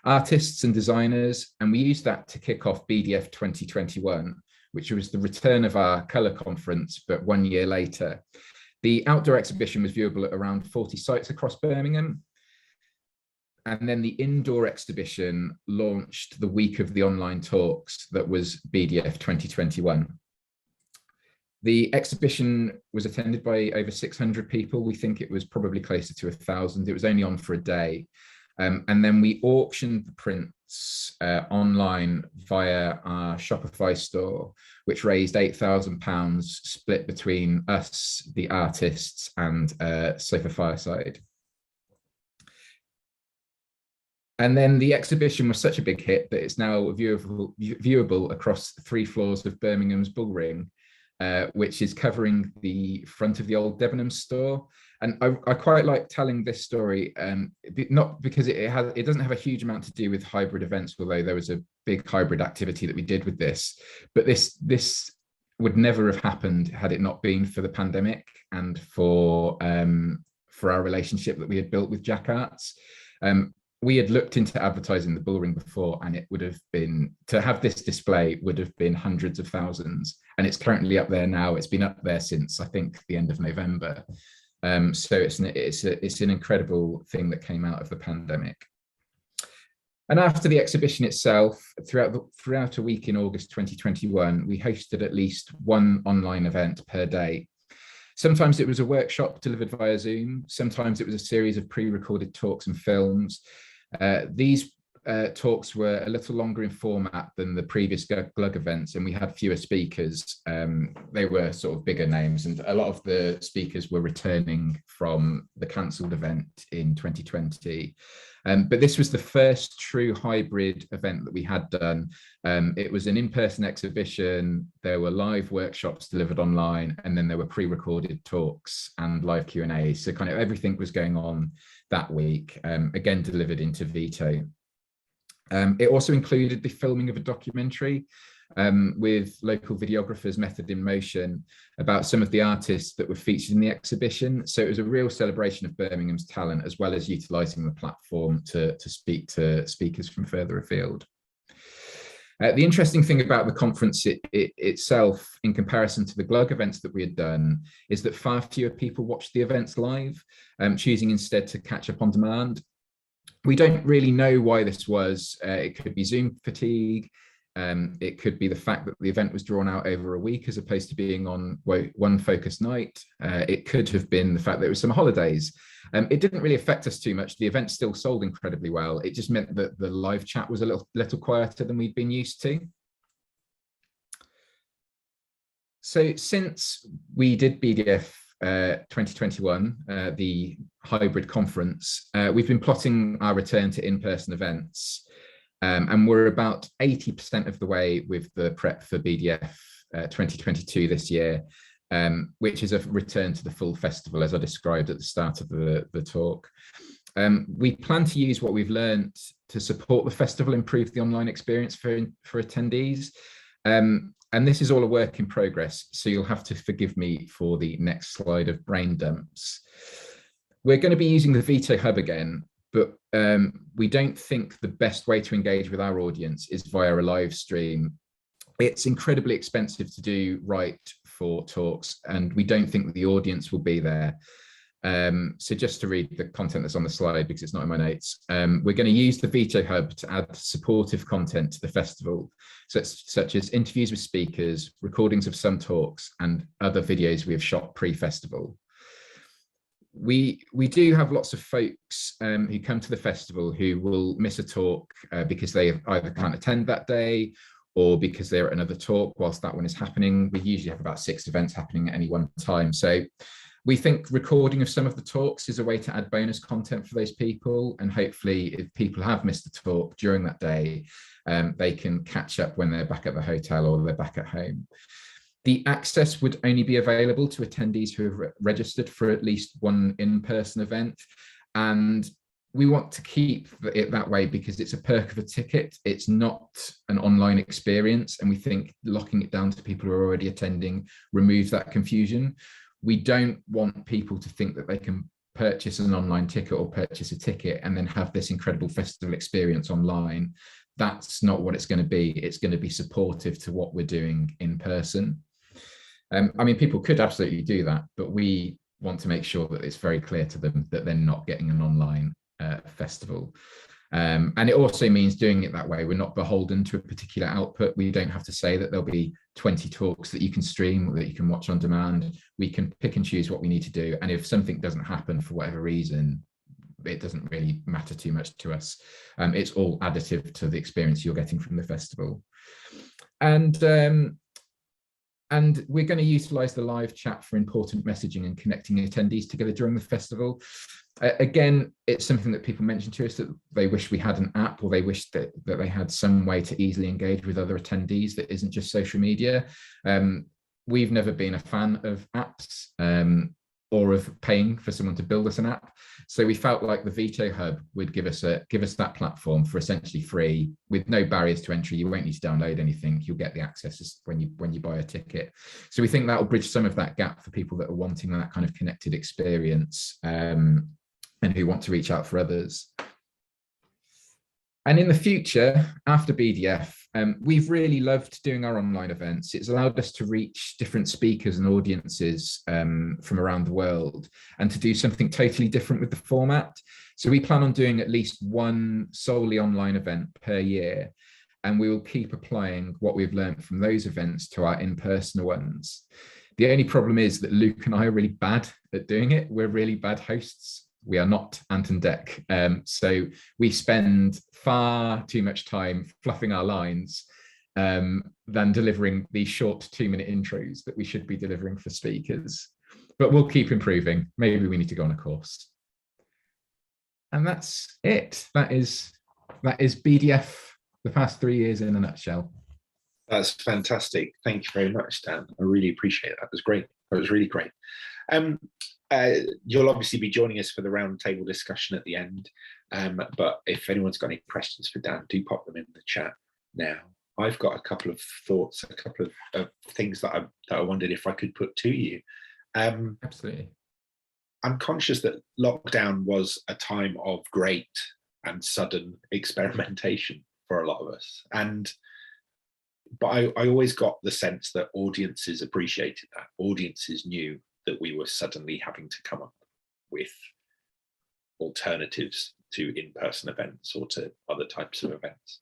Speaker 3: artists and designers. And we used that to kick off BDF 2021, which was the return of our colour conference, but 1 year later. The outdoor exhibition was viewable at around 40 sites across Birmingham. And then the indoor exhibition launched the week of the online talks that was BDF 2021. The exhibition was attended by over 600 people. We think it was probably closer to 1,000. It was only on for a day. And then we auctioned the prints online via our Shopify store, which raised £8,000 split between us, the artists, and Sofa Fireside. And then the exhibition was such a big hit that it's now viewable across 3 floors of Birmingham's Bullring, which is covering the front of the old Debenhams store. And I quite like telling this story, not because it doesn't have a huge amount to do with hybrid events, although there was a big hybrid activity that we did with this. But this would never have happened had it not been for the pandemic and for our relationship that we had built with Jack Arts. We had looked into advertising the Bullring before, and it would have been, to have this display would have been hundreds of thousands, and it's currently up there now. It's been up there since, I think, the end of November. So it's an incredible thing that came out of the pandemic. And after the exhibition itself, throughout a week in August 2021, we hosted at least 1 online event per day. Sometimes it was a workshop delivered via Zoom. Sometimes it was a series of pre-recorded talks and films. These talks were a little longer in format than the previous GLUG events, and we had fewer speakers. They were sort of bigger names, and a lot of the speakers were returning from the cancelled event in 2020. But this was the first true hybrid event that we had done. It was an in-person exhibition. There were live workshops delivered online, and then there were pre-recorded talks and live Q&A. So kind of everything was going on that week, again, delivered into Vito. It also included the filming of a documentary with local videographers, Method in Motion, about some of the artists that were featured in the exhibition. So it was a real celebration of Birmingham's talent, as well as utilising the platform to speak to speakers from further afield. The interesting thing about the conference itself, in comparison to the GLUG events that we had done, is that far fewer people watched the events live, choosing instead to catch up on demand. We don't really know why this was. It could be Zoom fatigue. It could be the fact that the event was drawn out over a week as opposed to being on one focused night. It could have been the fact that it was some holidays. It didn't really affect us too much. The event still sold incredibly well. It just meant that the live chat was a little quieter than we'd been used to. So since we did BDF 2021, the hybrid conference, we've been plotting our return to in-person events. And we're about 80% of the way with the prep for BDF 2022 this year, which is a return to the full festival, as I described at the start of the talk. We plan to use what we've learned to support the festival, improve the online experience for attendees. And this is all a work in progress, so you'll have to forgive me for the next slide of brain dumps. We're going to be using the Vito Hub again, but we don't think the best way to engage with our audience is via a live stream. It's incredibly expensive to do right for talks, and we don't think that the audience will be there. So just to read the content that's on the slide, because it's not in my notes, we're going to use the Vito Hub to add supportive content to the festival, such as interviews with speakers, recordings of some talks, and other videos we have shot pre-festival. We do have lots of folks who come to the festival who will miss a talk because they either can't attend that day or because they're at another talk whilst that one is happening. We usually have about 6 events happening at any one time. So we think recording of some of the talks is a way to add bonus content for those people. And hopefully if people have missed a talk during that day, they can catch up when they're back at the hotel or they're back at home. The access would only be available to attendees who have registered for at least one in-person event. And we want to keep it that way because it's a perk of a ticket. It's not an online experience. And we think locking it down to people who are already attending removes that confusion. We don't want people to think that they can purchase an online ticket or purchase a ticket and then have this incredible festival experience online. That's not what it's going to be. It's going to be supportive to what we're doing in person. I mean, people could absolutely do that, but we want to make sure that it's very clear to them that they're not getting an online festival. And it also means doing it that way. We're not beholden to a particular output. We don't have to say that there'll be 20 talks that you can stream or that you can watch on demand. We can pick and choose what we need to do. And if something doesn't happen for whatever reason, it doesn't really matter too much to us. It's all additive to the experience you're getting from the festival. And we're going to utilize the live chat for important messaging and connecting attendees together during the festival. Again, it's something that people mention to us that they wish we had an app, or they wish that they had some way to easily engage with other attendees that isn't just social media. We've never been a fan of apps or of paying for someone to build us an app. So we felt like the Veto Hub would give us that platform for essentially free, with no barriers to entry. You won't need to download anything. You'll get the access when you buy a ticket. So we think that will bridge some of that gap for people that are wanting that kind of connected experience, and who want to reach out for others. And in the future, after BDF, we've really loved doing our online events. It's allowed us to reach different speakers and audiences from around the world, and to do something totally different with the format. So we plan on doing at least one solely online event per year, and we will keep applying what we've learned from those events to our in-person ones. The only problem is that Luke and I are really bad at doing it. We're really bad hosts. We are not Ant and Dec. So we spend far too much time fluffing our lines than delivering these short 2-minute intros that we should be delivering for speakers. But we'll keep improving. Maybe we need to go on a course. And that's it. That is BDF, the past 3 years in a nutshell.
Speaker 1: That's fantastic. Thank you very much, Dan. I really appreciate it. That was great. That was really great. You'll obviously be joining us for the roundtable discussion at the end, but if anyone's got any questions for Dan, do pop them in the chat now. I've got a couple of thoughts, a couple of things that I wondered if I could put to you.
Speaker 3: Absolutely.
Speaker 1: I'm conscious that lockdown was a time of great and sudden experimentation for a lot of us, but I always got the sense that audiences appreciated that. Audiences knew that we were suddenly having to come up with alternatives to in-person events or to other types of events.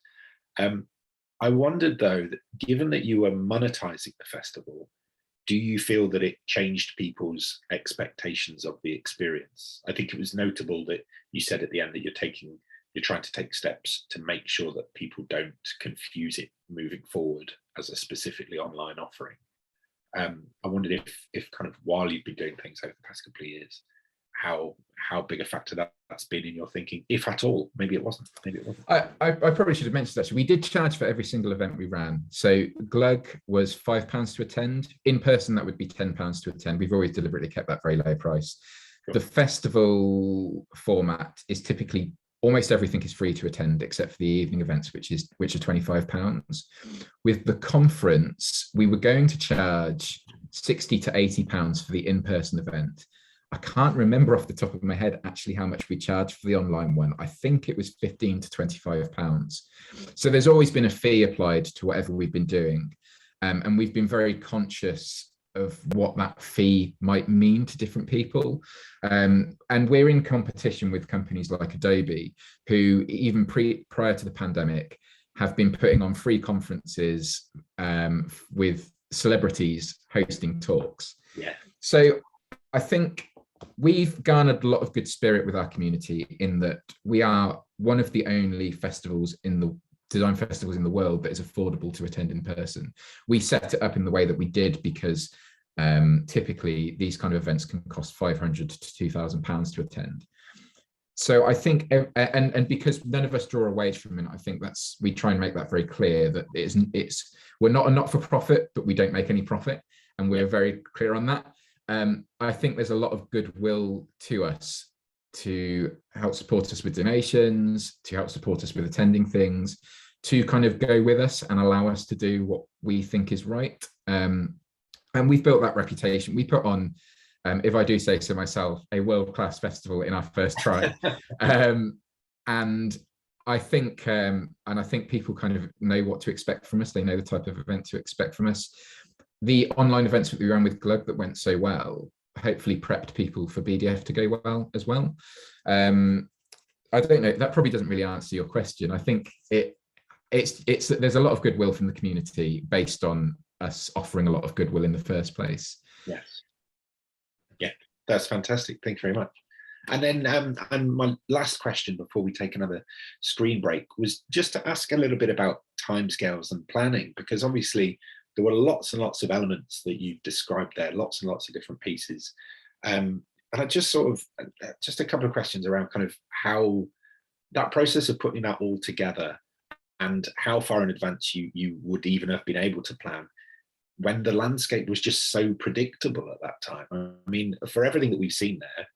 Speaker 1: I wondered, though, that given that you were monetizing the festival, do you feel that it changed people's expectations of the experience? I think it was notable that you said at the end that you're trying to take steps to make sure that people don't confuse it moving forward as a specifically online offering. I wondered if kind of while you've been doing things over the past couple of years, how big a factor that's been in your thinking, if at all. Maybe it wasn't.
Speaker 3: I probably should have mentioned that. We did charge for every single event we ran. So Glug was £5 to attend. In person, that would be £10 to attend. We've always deliberately kept that very low price. Sure. The festival format is typically almost everything is free to attend except for the evening events, which are £25. With the conference, we were going to charge £60 to £80 for the in-person event. I can't remember off the top of my head actually how much we charged for the online one. I think it was £15 to £25. So there's always been a fee applied to whatever we've been doing. And we've been very conscious of what that fee might mean to different people. And we're in competition with companies like Adobe, who even prior to the pandemic have been putting on free conferences with celebrities hosting talks. Yeah. So I think we've garnered a lot of good spirit with our community in that we are one of the only design festivals in the world that is affordable to attend in person. We set it up in the way that we did because typically these kind of events can cost £500 to £2,000 to attend. So I think, and because none of us draw a wage from it, I think we try and make that very clear that we're not a not-for-profit, but we don't make any profit, and we're very clear on that. I think there's a lot of goodwill to us to help support us with donations, to help support us with attending things, to kind of go with us and allow us to do what we think is right. And we've built that reputation. We put on, if I do say so myself, a world-class festival in our first try. And I think people kind of know what to expect from us. They know the type of event to expect from us. The online events that we ran with Glug that went so well, hopefully prepped people for BDF to go well as well. I don't know, that probably doesn't really answer your question. I think it's there's a lot of goodwill from the community based on us offering a lot of goodwill in the first place.
Speaker 1: Yes. Yeah, that's fantastic. Thank you very much. And then and my last question before we take another screen break was just to ask a little bit about timescales and planning, because obviously there were lots and lots of elements that you described there, lots and lots of different pieces. And I just sort of, just a couple of questions around kind of how that process of putting that all together and how far in advance you would even have been able to plan when the landscape was just so predictable at that time. I mean, for everything that we've seen there,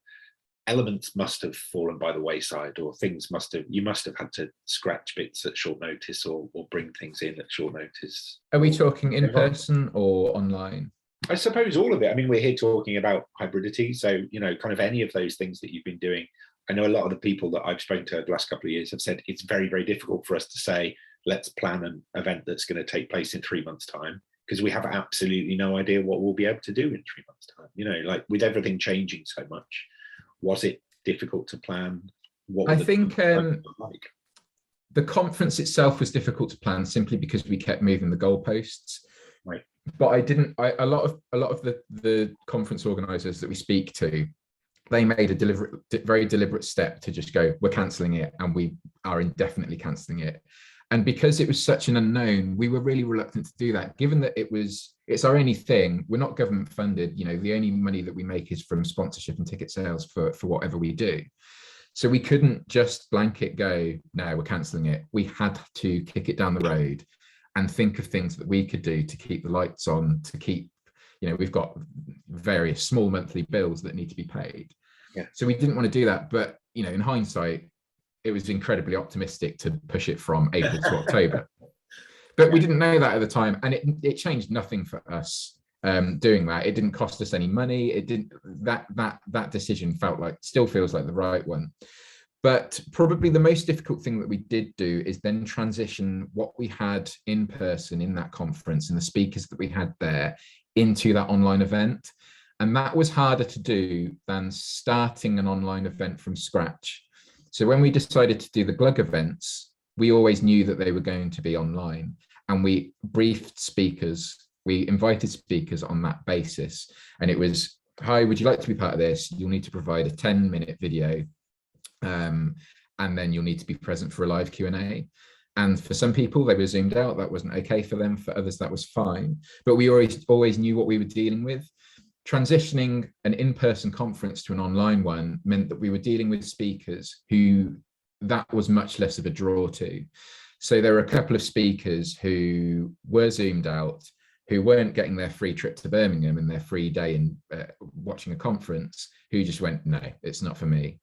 Speaker 1: elements must have fallen by the wayside, or things must have, you must have had to scratch bits at short notice, or bring things in at short notice.
Speaker 3: Are we talking in person or online?
Speaker 1: I suppose all of it. I mean, we're here talking about hybridity, so kind of any of those things that you've been doing. I know a lot of the people that I've spoken to the last couple of years have said it's very, very difficult for us to say, let's plan an event that's going to take place in 3 months' time, because we have absolutely no idea what we'll be able to do in 3 months' time. Like with everything changing so much, was it difficult to plan?
Speaker 3: I think the conference itself was difficult to plan simply because we kept moving the goalposts.
Speaker 1: Right.
Speaker 3: But a lot of the conference organizers that we speak to, they made a very deliberate step to just go, we're cancelling it, and we are indefinitely cancelling it. And because it was such an unknown, we were really reluctant to do that, given that it's our only thing. We're not government funded. The only money that we make is from sponsorship and ticket sales for whatever we do. So we couldn't just blanket go, no, we're cancelling it. We had to kick it down the road and think of things that we could do to keep the lights on, to keep, we've got various small monthly bills that need to be paid.
Speaker 1: Yeah.
Speaker 3: So we didn't want to do that. But, in hindsight, it was incredibly optimistic to push it from April to October. But we didn't know that at the time, and it changed nothing for us doing that. It didn't cost us any money. It didn't, that decision still feels like the right one. But probably the most difficult thing that we did do is then transition what we had in person in that conference and the speakers that we had there into that online event. And that was harder to do than starting an online event from scratch. So when we decided to do the Glug events, we always knew that they were going to be online, and we briefed speakers. We invited speakers on that basis. And it was, hi, would you like to be part of this? You'll need to provide a 10-minute video. And then you'll need to be present for a live Q&A. And for some people, they were zoomed out. That wasn't okay for them. For others, that was fine. But we always knew what we were dealing with. Transitioning an in-person conference to an online one meant that we were dealing with speakers who that was much less of a draw to. So there were a couple of speakers who were zoomed out, who weren't getting their free trip to Birmingham and their free day in watching a conference, who just went, no, it's not for me.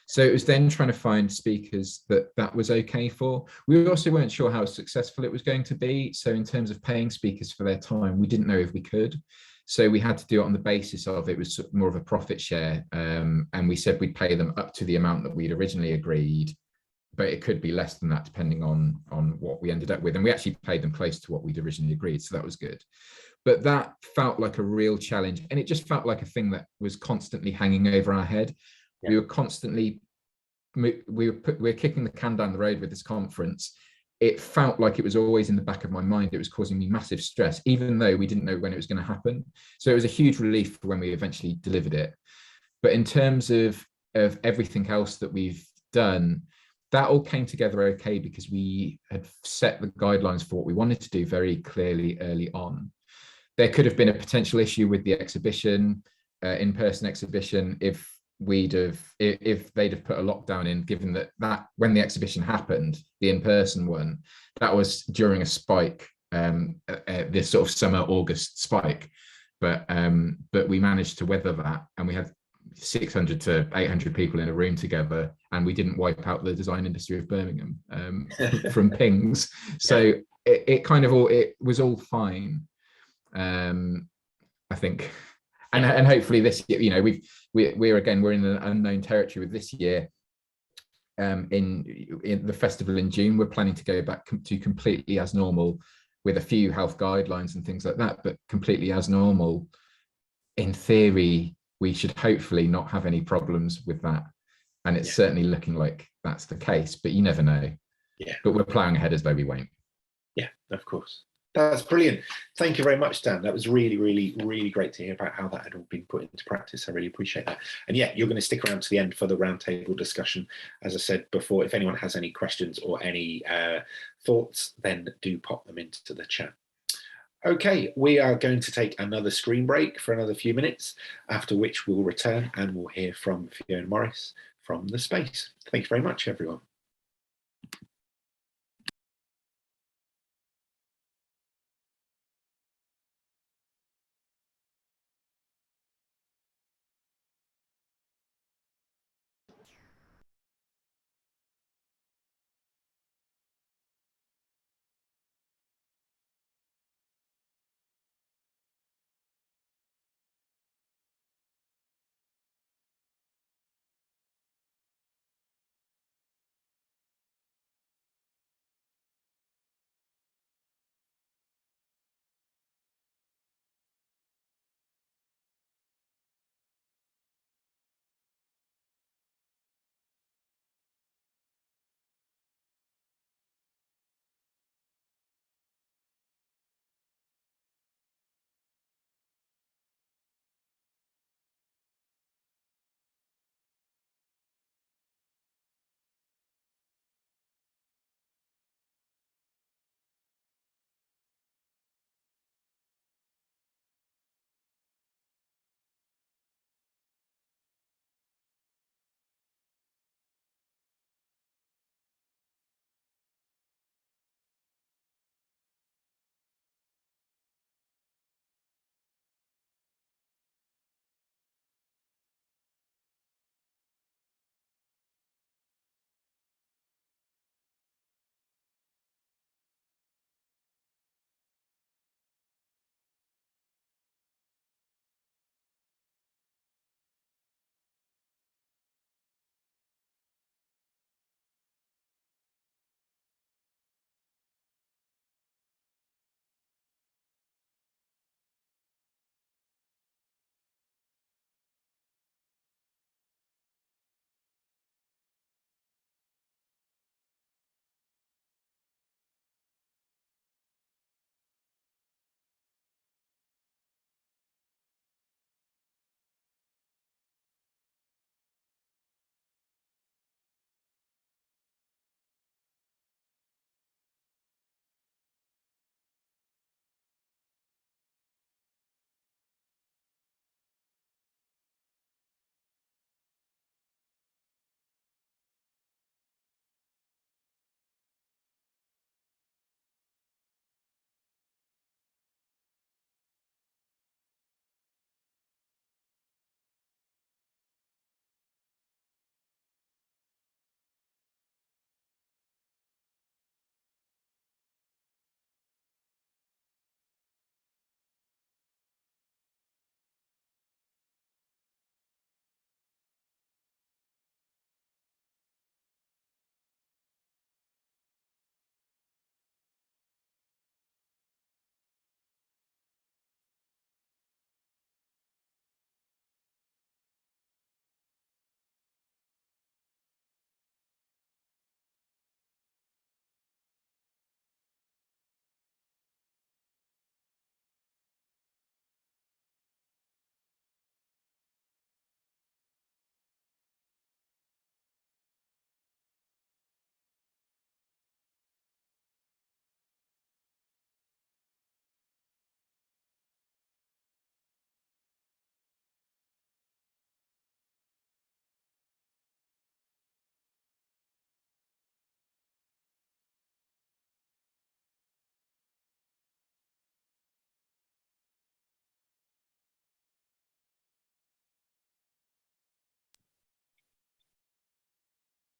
Speaker 3: So it was then trying to find speakers that was okay for. We also weren't sure how successful it was going to be. So in terms of paying speakers for their time, we didn't know if we could. So we had to do it on the basis of it was more of a profit share. And we said we'd pay them up to the amount that we'd originally agreed, but it could be less than that depending on what we ended up with. And we actually paid them close to what we'd originally agreed. So that was good. But that felt like a real challenge. And it just felt like a thing that was constantly hanging over our head. Yeah. We were constantly, we were kicking the can down the road with this conference. It felt like it was always in the back of my mind. It was causing me massive stress, even though we didn't know when it was going to happen. So it was a huge relief when we eventually delivered it. But in terms of everything else that we've done, that all came together okay because we had set the guidelines for what we wanted to do very clearly early on. There could have been a potential issue with the exhibition, in-person exhibition, if they'd have put a lockdown in, given that when the exhibition happened, the in-person one, that was during a spike, this sort of summer August spike, but we managed to weather that, and we had 600 to 800 people in a room together, and we didn't wipe out the design industry of Birmingham from pings. So it was all fine, I think. And hopefully this year, we're in an unknown territory with this year. In the festival in June, we're planning to go back to completely as normal, with a few health guidelines and things like that, but completely as normal. In theory, we should hopefully not have any problems with that. And it's certainly looking like that's the case, but you never know.
Speaker 1: Yeah.
Speaker 3: But we're plowing ahead as though we won't.
Speaker 1: Yeah, of course. That's brilliant. Thank you very much, Dan. That was really, really, really great to hear about how that had all been put into practice. I really appreciate that. And yeah, you're going to stick around to the end for the roundtable discussion. As I said before, if anyone has any questions or any thoughts, then do pop them into the chat. Okay, we are going to take another screen break for another few minutes, after which we'll return and we'll hear from Fiona Morris from the space. Thank you very much, everyone.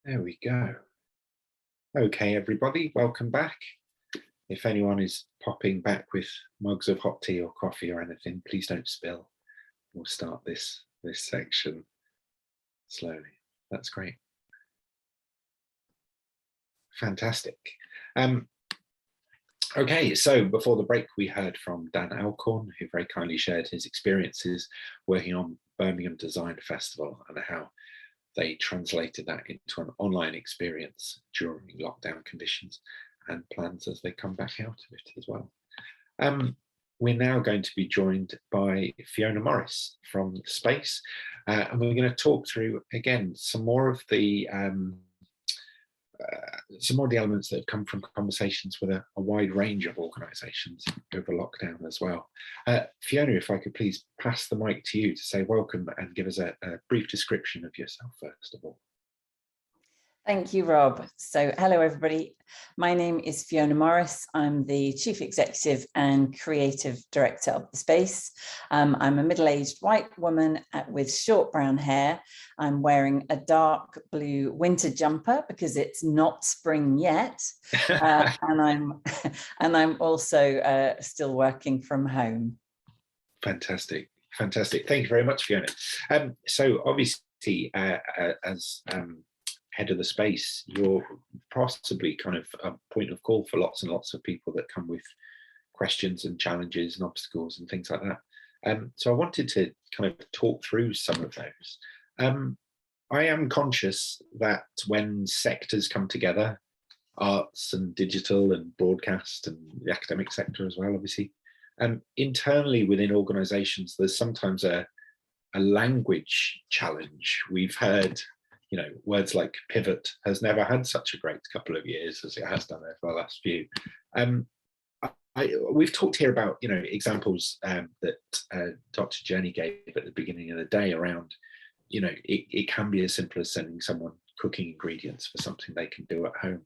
Speaker 1: There we go. Okay, everybody, welcome back. If anyone is popping back with mugs of hot tea or coffee or anything, please don't spill. We'll start this section slowly. That's great. Fantastic. Okay, so before the break, we heard from Dan Alcorn, who very kindly shared his experiences working on Birmingham Design Festival and how they translated that into an online experience during lockdown conditions and plans as they come back out of it as well. We're now going to be joined by Fiona Morris from Space, and we're going to talk through, again, some more of the elements that have come from conversations with a wide range of organisations over lockdown as well. Fiona, if I could please pass the mic to you to say welcome and give us a brief description of yourself, first of all.
Speaker 4: Thank you, Rob. So hello, everybody. My name is Fiona Morris. I'm the Chief Executive and Creative Director of the Space. I'm a middle-aged white woman with short brown hair. I'm wearing a dark blue winter jumper because it's not spring yet. And I'm also still working from home.
Speaker 1: Fantastic. Fantastic. Thank you very much, Fiona. So obviously, as head of the Space, you're possibly kind of a point of call for lots and lots of people that come with questions and challenges and obstacles and things like that. So I wanted to kind of talk through some of those. I am conscious that when sectors come together, arts and digital and broadcast and the academic sector as well, obviously, internally within organisations, there's sometimes a language challenge. We've heard, you know, words like pivot has never had such a great couple of years as it has done over the last few. We've talked here about, you know, examples that Dr. Jenny gave at the beginning of the day around, you know, it can be as simple as sending someone cooking ingredients for something they can do at home.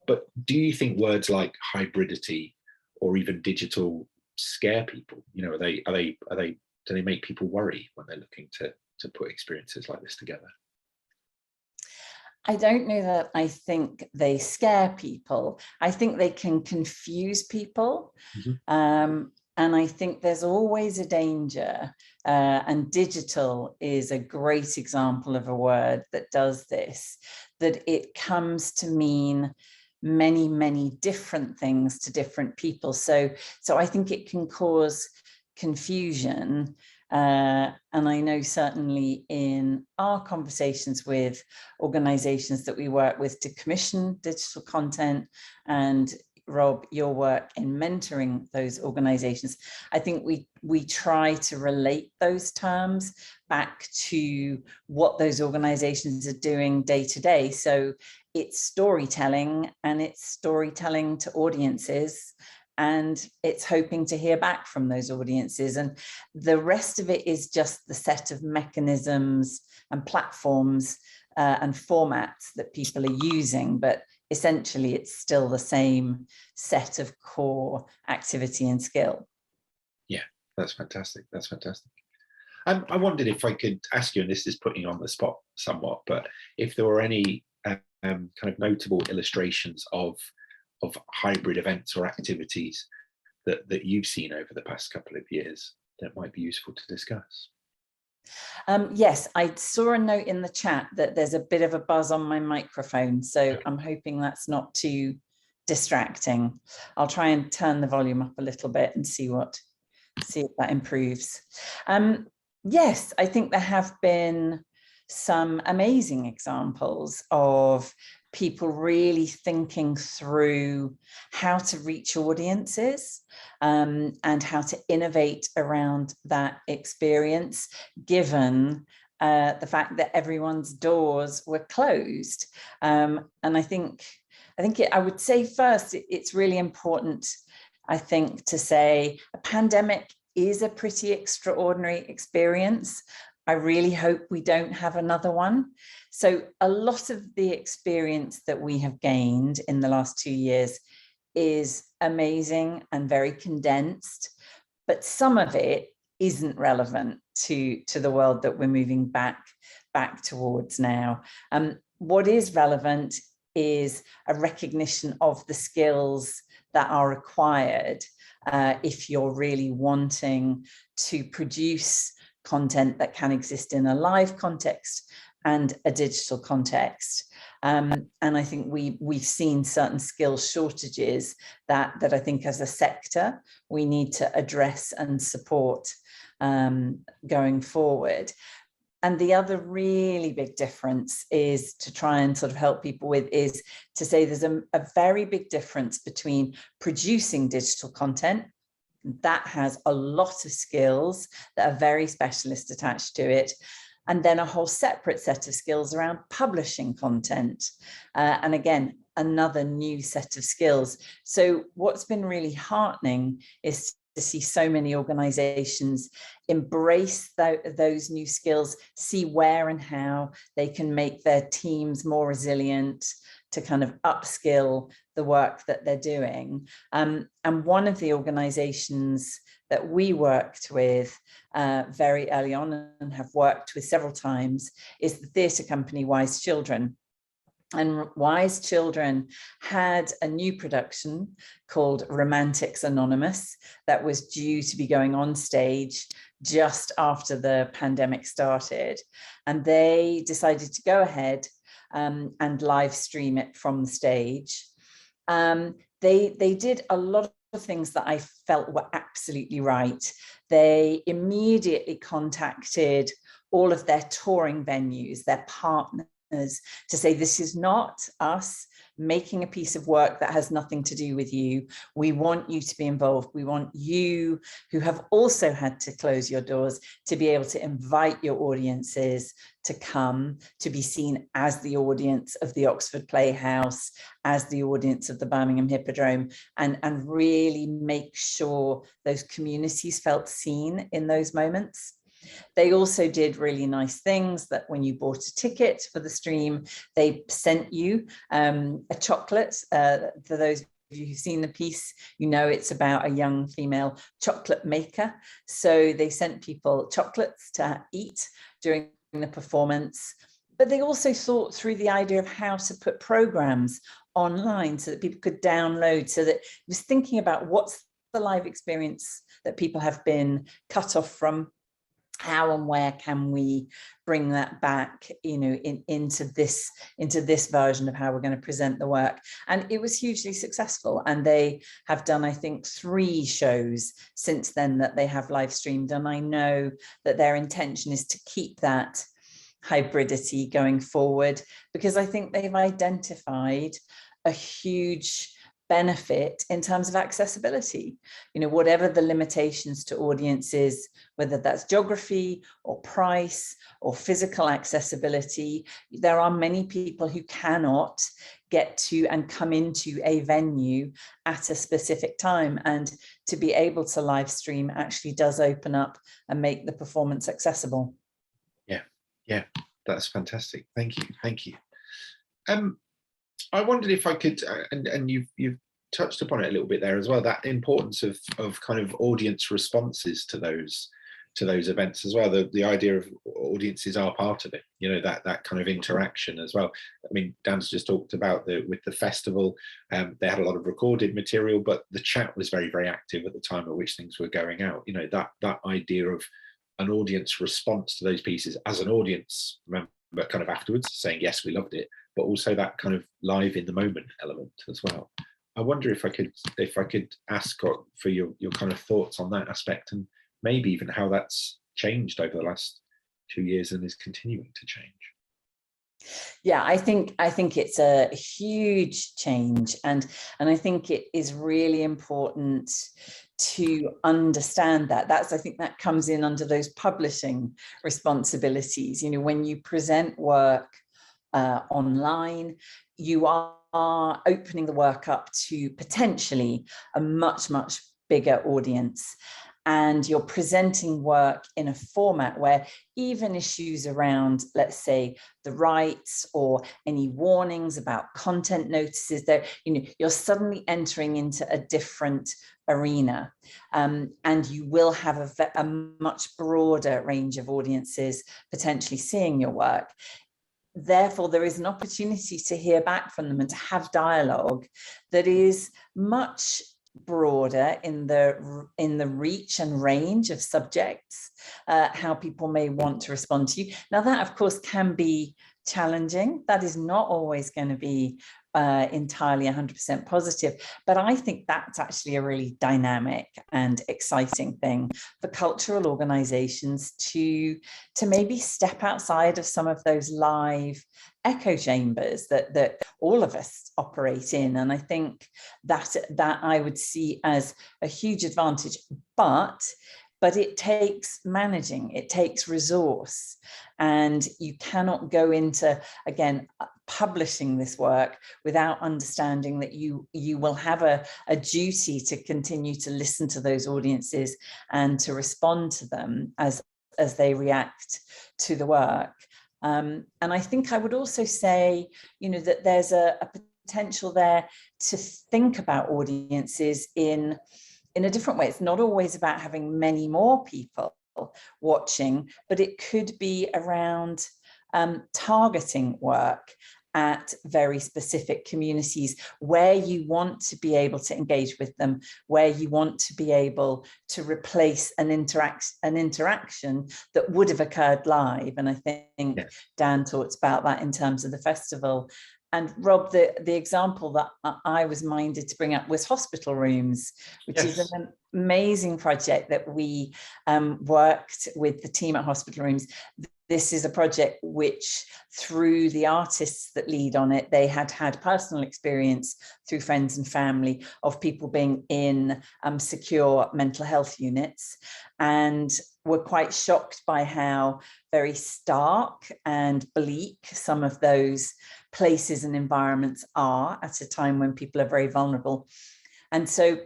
Speaker 1: But do you think words like hybridity or even digital scare people? You know, do they make people worry when they're looking to put experiences like this together?
Speaker 4: I don't know that I think they scare people. I think they can confuse people. Mm-hmm. And I think there's always a danger, and digital is a great example of a word that does this, that it comes to mean many, many different things to different people. So I think it can cause confusion. And I know certainly in our conversations with organisations that we work with to commission digital content, and Rob, your work in mentoring those organisations, I think we try to relate those terms back to what those organisations are doing day to day. So it's storytelling, and it's storytelling to audiences, and it's hoping to hear back from those audiences. And the rest of it is just the set of mechanisms and platforms and formats that people are using. But essentially, it's still the same set of core activity and skill.
Speaker 1: Yeah, that's fantastic. That's fantastic. I wondered if I could ask you, and this is putting you on the spot somewhat, but if there were any kind of notable illustrations of hybrid events or activities that you've seen over the past couple of years that might be useful to discuss.
Speaker 4: Yes, I saw a note in the chat that there's a bit of a buzz on my microphone, so I'm hoping that's not too distracting. I'll try and turn the volume up a little bit and see if that improves. Yes, I think there have been some amazing examples of people really thinking through how to reach audiences and how to innovate around that experience, given the fact that everyone's doors were closed. And I think I would say first, it's really important, I think, to say a pandemic is a pretty extraordinary experience. I really hope we don't have another one. So a lot of the experience that we have gained in the last 2 years is amazing and very condensed, but some of it isn't relevant to the world that we're moving back towards now. What is relevant is a recognition of the skills that are required if you're really wanting to produce content that can exist in a live context and a digital context. And I think we've seen certain skill shortages that I think as a sector, we need to address and support going forward. And the other really big difference is to try and sort of help people with is to say there's a very big difference between producing digital content that has a lot of skills that are very specialist attached to it, and then a whole separate set of skills around publishing content. And again, another new set of skills. So what's been really heartening is to see so many organizations embrace those new skills, see where and how they can make their teams more resilient, to kind of upskill the work that they're doing. And one of the organizations that we worked with very early on and have worked with several times is the theatre company Wise Children. And Wise Children had a new production called Romantics Anonymous that was due to be going on stage just after the pandemic started. And they decided to go ahead and live stream it from the stage. They did a lot of things that I felt were absolutely right. They immediately contacted all of their touring venues, their partners, to say, this is not us making a piece of work that has nothing to do with you. We want you to be involved. We want you, who have also had to close your doors, to be able to invite your audiences to come, to be seen as the audience of the Oxford Playhouse, as the audience of the Birmingham Hippodrome, and really make sure those communities felt seen in those moments. They also did really nice things that when you bought a ticket for the stream, they sent you a chocolate. For those of you who've seen the piece, you know it's about a young female chocolate maker. So they sent people chocolates to eat during the performance. But they also thought through the idea of how to put programs online so that people could download, so that it was thinking about what's the live experience that people have been cut off from. How and where can we bring that back, you know, into this version of how we're going to present the work? And it was hugely successful. And they have done, I think, 3 shows since then that they have live streamed. And I know that their intention is to keep that hybridity going forward, because I think they've identified a huge benefit in terms of accessibility. You know, whatever the limitations to audiences, whether that's geography or price or physical accessibility, there are many people who cannot get to and come into a venue at a specific time, and to be able to live stream actually does open up and make the performance accessible.
Speaker 1: Yeah, that's fantastic. Thank you. I wondered if I could, and you've touched upon it a little bit there as well, that importance of kind of audience responses to those events as well. The idea of audiences are part of it, you know, that kind of interaction as well. I mean, Dan's just talked about with the festival, they had a lot of recorded material, but the chat was very, very active at the time at which things were going out. You know, that idea of an audience response to those pieces as an audience member kind of afterwards saying, yes, we loved it, but also that kind of live in the moment element as well. I wonder if I could ask for your kind of thoughts on that aspect, and maybe even how that's changed over the last 2 years and is continuing to change.
Speaker 4: Yeah, I think it's a huge change, and I think it is really important to understand that. I think that comes in under those publishing responsibilities. You know, when you present work online, you are opening the work up to potentially a much bigger audience. And you're presenting work in a format where even issues around, let's say, the rights or any warnings about content notices, there, you know, you're suddenly entering into a different arena, and you will have a much broader range of audiences potentially seeing your work. Therefore, there is an opportunity to hear back from them and to have dialogue that is much broader in the reach and range of subjects, how people may want to respond to you. Now, that, of course, can be challenging. That is not always going to be entirely 100% positive, but I think that's actually a really dynamic and exciting thing for cultural organizations to maybe step outside of some of those live echo chambers that all of us operate in. And I think that I would see as a huge advantage, but it takes managing, it takes resource, and you cannot go into, again, publishing this work without understanding that you will have a duty to continue to listen to those audiences and to respond to them as they react to the work. And I think I would also say, that there's a potential there to think about audiences in a different way. It's not always about having many more people watching, but it could be around targeting work at very specific communities where you want to be able to engage with them, where you want to be able to replace an interaction that would have occurred live. And I think Dan talked about that in terms of the festival. And Rob, the example that I was minded to bring up was hospital rooms, which is an amazing project that we worked with the team at Hospital Rooms. This is a project which, through the artists that lead on it, they had personal experience through friends and family of people being in secure mental health units, and were quite shocked by how very stark and bleak some of those places and environments are at a time when people are very vulnerable. And so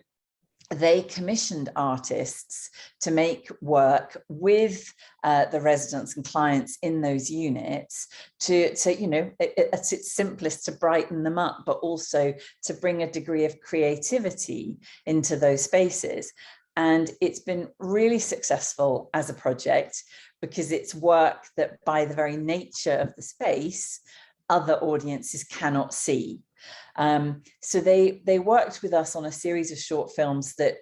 Speaker 4: they commissioned artists to make work with the residents and clients in those units to at its simplest, to brighten them up, but also to bring a degree of creativity into those spaces. And it's been really successful as a project because it's work that, by the very nature of the space, other audiences cannot see. So they worked with us on a series of short films that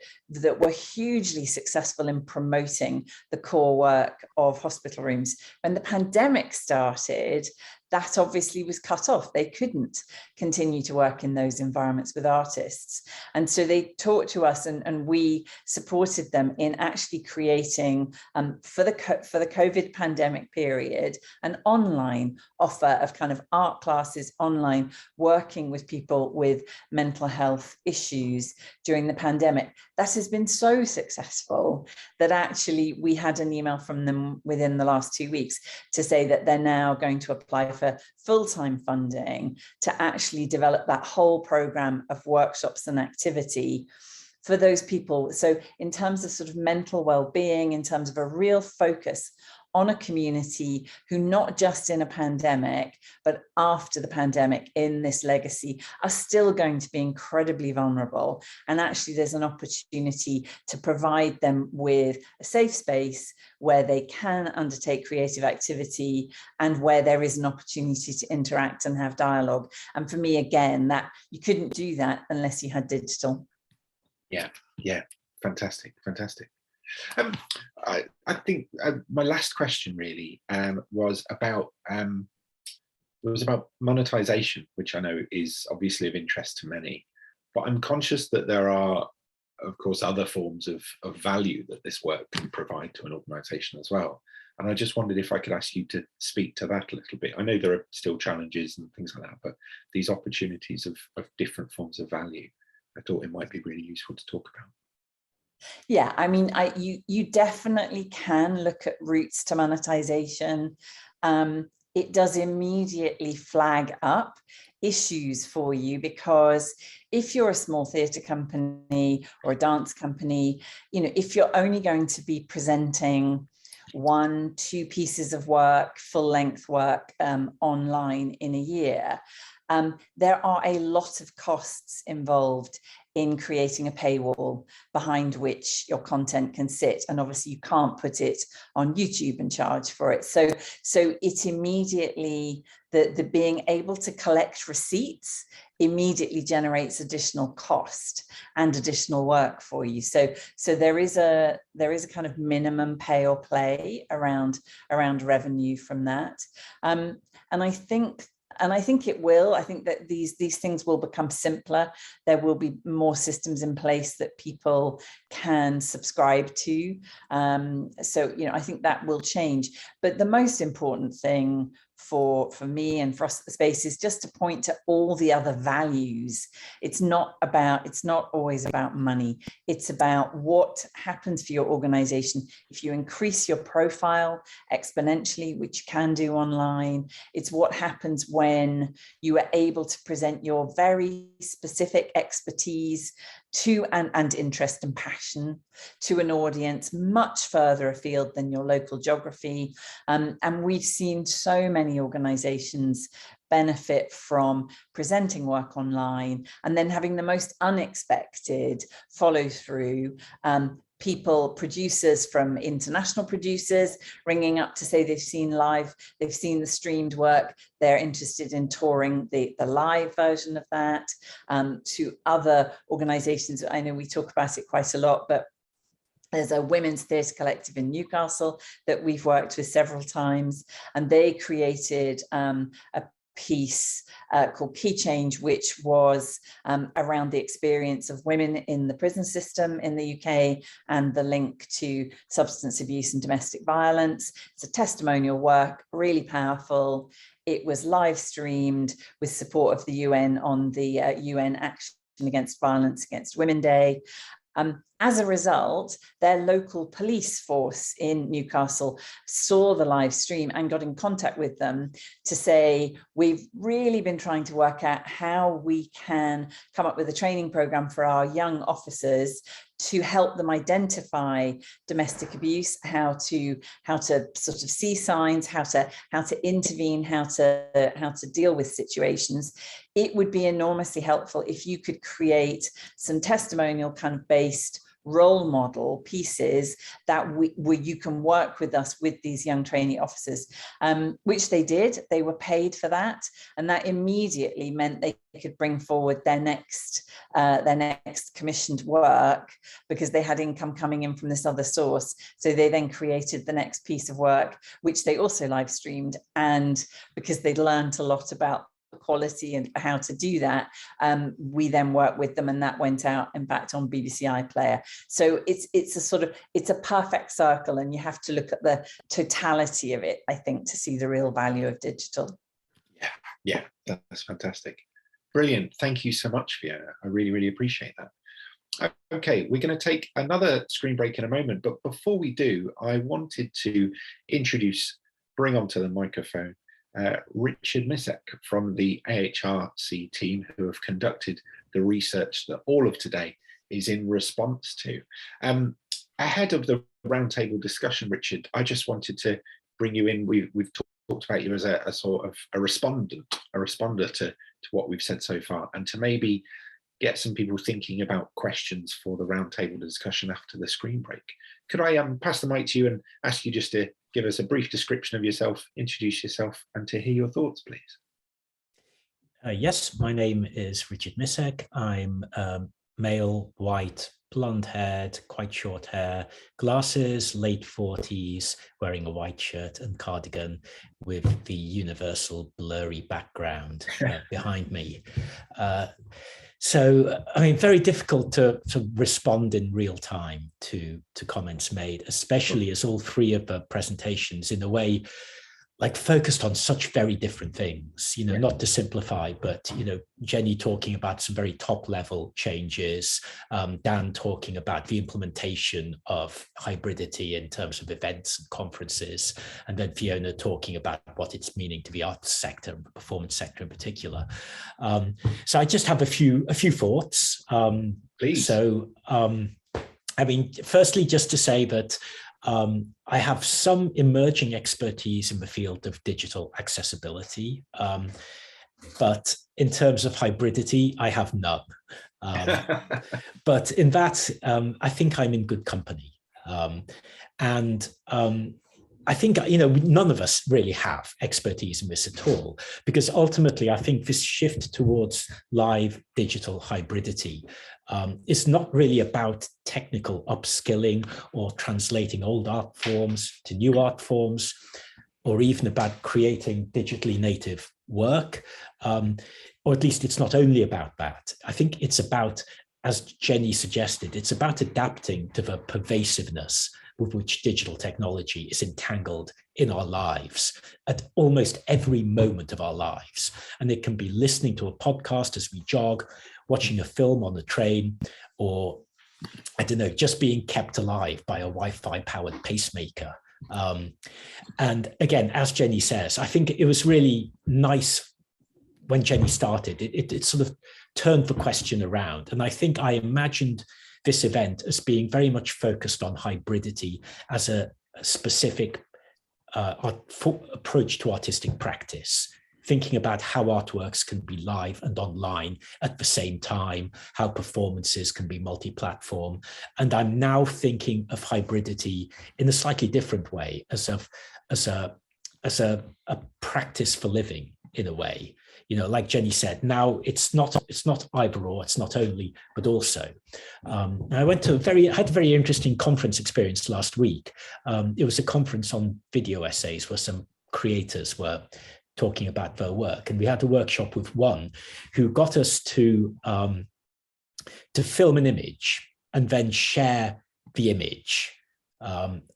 Speaker 4: were hugely successful in promoting the core work of Hospital Rooms. When the pandemic started, that obviously was cut off. They couldn't continue to work in those environments with artists. And so they talked to us, and we supported them in actually creating, for the COVID pandemic period, an online offer of kind of art classes online, working with people with mental health issues during the pandemic. That has been so successful that actually we had an email from them within the last 2 weeks to say that they're now going to apply for full-time funding to actually develop that whole program of workshops and activity for those people. So in terms of sort of mental well-being, in terms of a real focus on a community who, not just in a pandemic, but after the pandemic in this legacy, are still going to be incredibly vulnerable. And actually there's an opportunity to provide them with a safe space where they can undertake creative activity and where there is an opportunity to interact and have dialogue. And for me, again, that you couldn't do that unless you had digital.
Speaker 1: Yeah, fantastic. I think my last question really was about monetization, which I know is obviously of interest to many, but I'm conscious that there are, of course, other forms of value that this work can provide to an organization as well. And I just wondered if I could ask you to speak to that a little bit. I know there are still challenges and things like that, but these opportunities of different forms of value, I thought it might be really useful to talk about.
Speaker 4: Yeah, I mean, you definitely can look at routes to monetization. It does immediately flag up issues for you, because if you're a small theatre company or a dance company, if you're only going to be presenting 1-2 pieces of work, full-length work online in a year, there are a lot of costs involved in creating a paywall behind which your content can sit. And obviously you can't put it on YouTube and charge for it. So it immediately, the being able to collect receipts immediately generates additional cost and additional work for you. So there is a kind of minimum pay or play around revenue from that. And I think it will. I think that these things will become simpler. There will be more systems in place that people can subscribe to. So, I think that will change. But the most important thing for me and for us at the space is just to point to all the other values. It's not always about money. It's about what happens for your organization if you increase your profile exponentially, which you can do online. It's what happens when you are able to present your very specific expertise to and interest and passion to an audience much further afield than your local geography. And we've seen so many organizations benefit from presenting work online and then having the most unexpected follow through. Producers from international producers ringing up to say they've seen the streamed work, they're interested in touring the live version of that, to other organizations. I know we talk about it quite a lot, but there's a women's theatre collective in Newcastle that we've worked with several times, and they created a piece called Key Change, which was around the experience of women in the prison system in the UK and the link to substance abuse and domestic violence. It's a testimonial work, really powerful. It was live streamed with support of the UN on the UN Action Against Violence Against Women Day. As a result, their local police force in Newcastle saw the live stream and got in contact with them to say, we've really been trying to work out how we can come up with a training program for our young officers to help them identify domestic abuse, how to sort of see signs, how to intervene, how to deal with situations. It would be enormously helpful if you could create some testimonial kind of based role model pieces that where you can work with us with these young trainee officers, which they did. They were paid for that, and that immediately meant they could bring forward their next commissioned work because they had income coming in from this other source. So they then created the next piece of work, which they also live streamed, and because they'd learned a lot about quality and how to do that, we then worked with them, and that went out in fact on BBC iPlayer. So it's a perfect circle, and you have to look at the totality of it, I think, to see the real value of digital.
Speaker 1: Yeah, that's fantastic. Brilliant. Thank you so much, Fiona. I really, really appreciate that. Okay, we're going to take another screen break in a moment, but before we do, I wanted to bring onto the microphone Richard Misek from the AHRC team, who have conducted the research that all of today is in response to. Ahead of the roundtable discussion, Richard, I just wanted to bring you in. We've talked about you as a sort of a responder to what we've said so far, and to maybe get some people thinking about questions for the roundtable discussion after the screen break. Could I pass the mic to you and ask you just to give us a brief description of yourself, introduce yourself, and to hear your thoughts, please?
Speaker 5: Yes, my name is Richard Misek. I'm male, white, blonde-haired, quite short hair, glasses, late 40s, wearing a white shirt and cardigan with the universal blurry background behind me. So, I mean, very difficult to respond in real time to comments made, especially as all three of the presentations, in a way, like focused on such very different things, you know, not to simplify, but, you know, Jenny talking about some very top level changes, Dan talking about the implementation of hybridity in terms of events and conferences, and then Fiona talking about what it's meaning to the arts sector and the performance sector in particular. So I just have a few thoughts.
Speaker 1: Please.
Speaker 5: So, I mean, firstly, just to say that I have some emerging expertise in the field of digital accessibility, but in terms of hybridity, I have none. But in that, I think I'm in good company. And I think, none of us really have expertise in this at all, because ultimately, I think this shift towards live digital hybridity is not really about technical upskilling or translating old art forms to new art forms, or even about creating digitally native work, or at least it's not only about that. I think it's about, as Jenny suggested, it's about adapting to the pervasiveness with which digital technology is entangled in our lives at almost every moment of our lives. And it can be listening to a podcast as we jog, watching a film on the train, or, I don't know, just being kept alive by a Wi-Fi powered pacemaker. And again, as Jenny says, I think it was really nice when Jenny started. It sort of turned the question around. And I think I imagined this event as being very much focused on hybridity as a specific approach to artistic practice, thinking about how artworks can be live and online at the same time, how performances can be multi-platform. And I'm now thinking of hybridity in a slightly different way, as a practice for living, in a way. Like Jenny said, now it's not either or, it's not only, but also. I had a very interesting conference experience last week. It was a conference on video essays where some creators were talking about their work, and we had a workshop with one who got us to film an image and then share the image,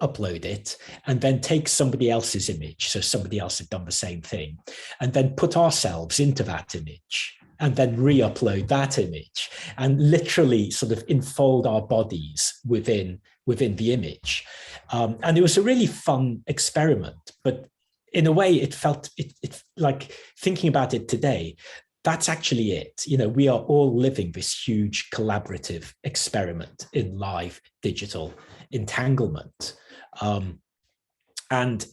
Speaker 5: upload it, and then take somebody else's image, so somebody else had done the same thing, and then put ourselves into that image and then re-upload that image and literally sort of enfold our bodies within the image. And it was a really fun experiment, but in a way it felt like, thinking about it today, that's actually it. We are all living this huge collaborative experiment in live digital entanglement. And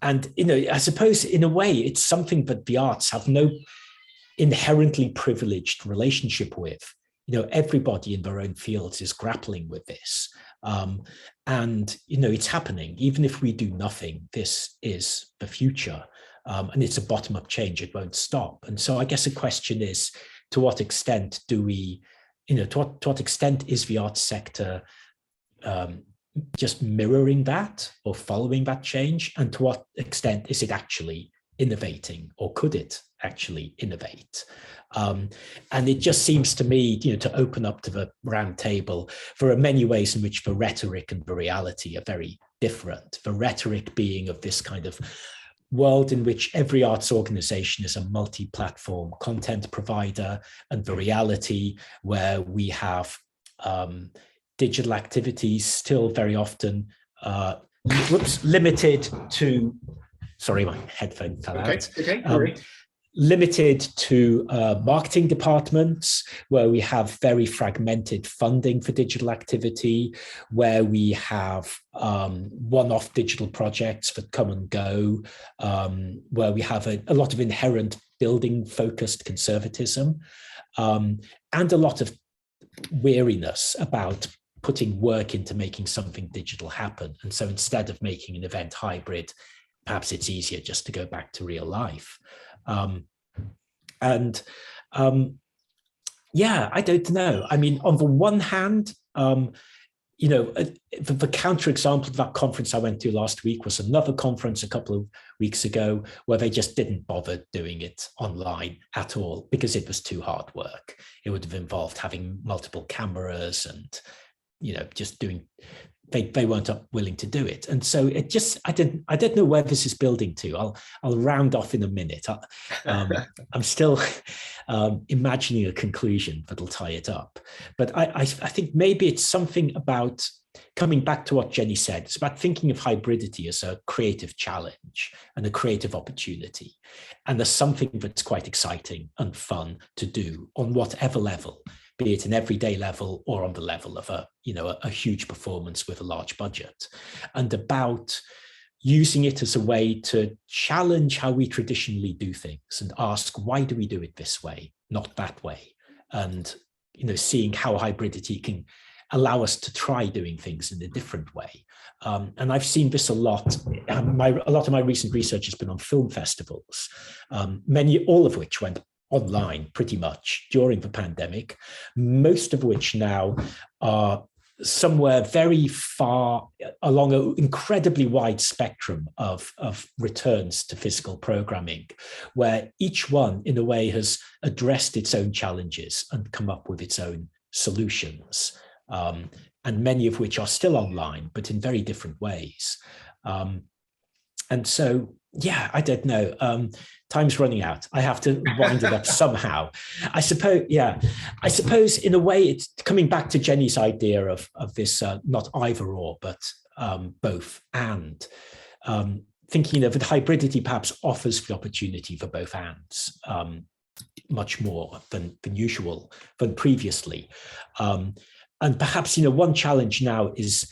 Speaker 5: I suppose in a way it's something that the arts have no inherently privileged relationship with. Everybody in their own fields is grappling with this. And it's happening. Even if we do nothing, this is the future. And it's a bottom-up change, it won't stop. And so I guess the question is, to what extent do we, to what extent is the arts sector just mirroring that or following that change? And to what extent is it actually innovating, or could it actually innovate? And it just seems to me, to open up to the round table, there are many ways in which the rhetoric and the reality are very different. The rhetoric being of this kind of world in which every arts organization is a multi-platform content provider, and the reality where we have digital activities still very often limited to, sorry, my headphone fell out.
Speaker 1: Okay.
Speaker 5: Limited to marketing departments, where we have very fragmented funding for digital activity, where we have one-off digital projects that come and go, where we have a lot of inherent building-focused conservatism, and a lot of weariness about putting work into making something digital happen. And so instead of making an event hybrid, perhaps it's easier just to go back to real life. Yeah, I don't know. I mean, on the one hand, the counterexample of that conference I went to last week was another conference a couple of weeks ago where they just didn't bother doing it online at all because it was too hard work. It would have involved having multiple cameras and, just doing. They weren't willing to do it, and so it just I don't know where this is building to. I'll round off in a minute. I'm still imagining a conclusion that'll tie it up, but I think maybe it's something about coming back to what Jenny said. It's about thinking of hybridity as a creative challenge and a creative opportunity, and there's something that's quite exciting and fun to do on whatever level, be it an everyday level or on the level of a huge performance with a large budget, and about using it as a way to challenge how we traditionally do things and ask, why do we do it this way, not that way? And, seeing how hybridity can allow us to try doing things in a different way. And I've seen this a lot. A lot of my recent research has been on film festivals, all of which went online pretty much during the pandemic, most of which now are somewhere very far along an incredibly wide spectrum of returns to physical programming, where each one in a way has addressed its own challenges and come up with its own solutions, and many of which are still online, but in very different ways. And so, yeah, I don't know. Time's running out. I have to wind it up somehow. I suppose in a way, it's coming back to Jenny's idea of this not either or, but both and. Thinking of it, hybridity perhaps offers the opportunity for both ands much more than usual, than previously. And perhaps, one challenge now is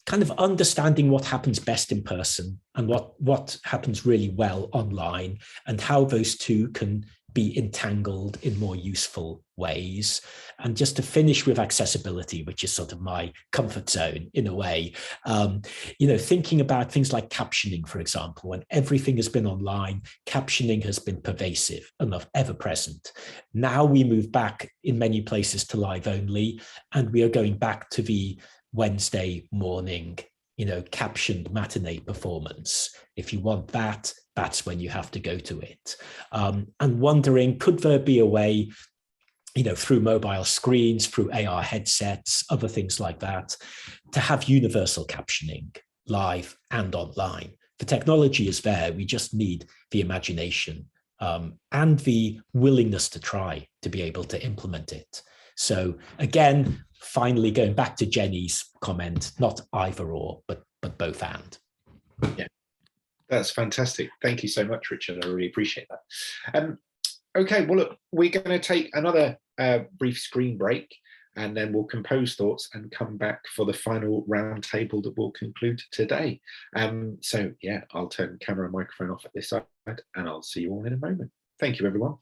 Speaker 5: kind of understanding what happens best in person and what happens really well online, and how those two can be entangled in more useful ways. And just to finish with accessibility, which is sort of my comfort zone in a way, thinking about things like captioning, for example. When everything has been online, captioning has been pervasive and ever present. Now we move back in many places to live only, and we are going back to the Wednesday morning, captioned matinee performance. If you want that, that's when you have to go to it. And wondering, could there be a way, through mobile screens, through AR headsets, other things like that, to have universal captioning live and online? The technology is there. We just need the imagination and the willingness to try to be able to implement it. So again, finally going back to Jenny's comment, not either or, but both and.
Speaker 1: Yeah, that's fantastic. Thank you so much, Richard. I really appreciate that. Okay, well, look, we're going to take another brief screen break, and then we'll compose thoughts and come back for the final roundtable that will conclude today. So yeah, I'll turn camera and microphone off at this side, and I'll see you all in a moment. Thank you, everyone.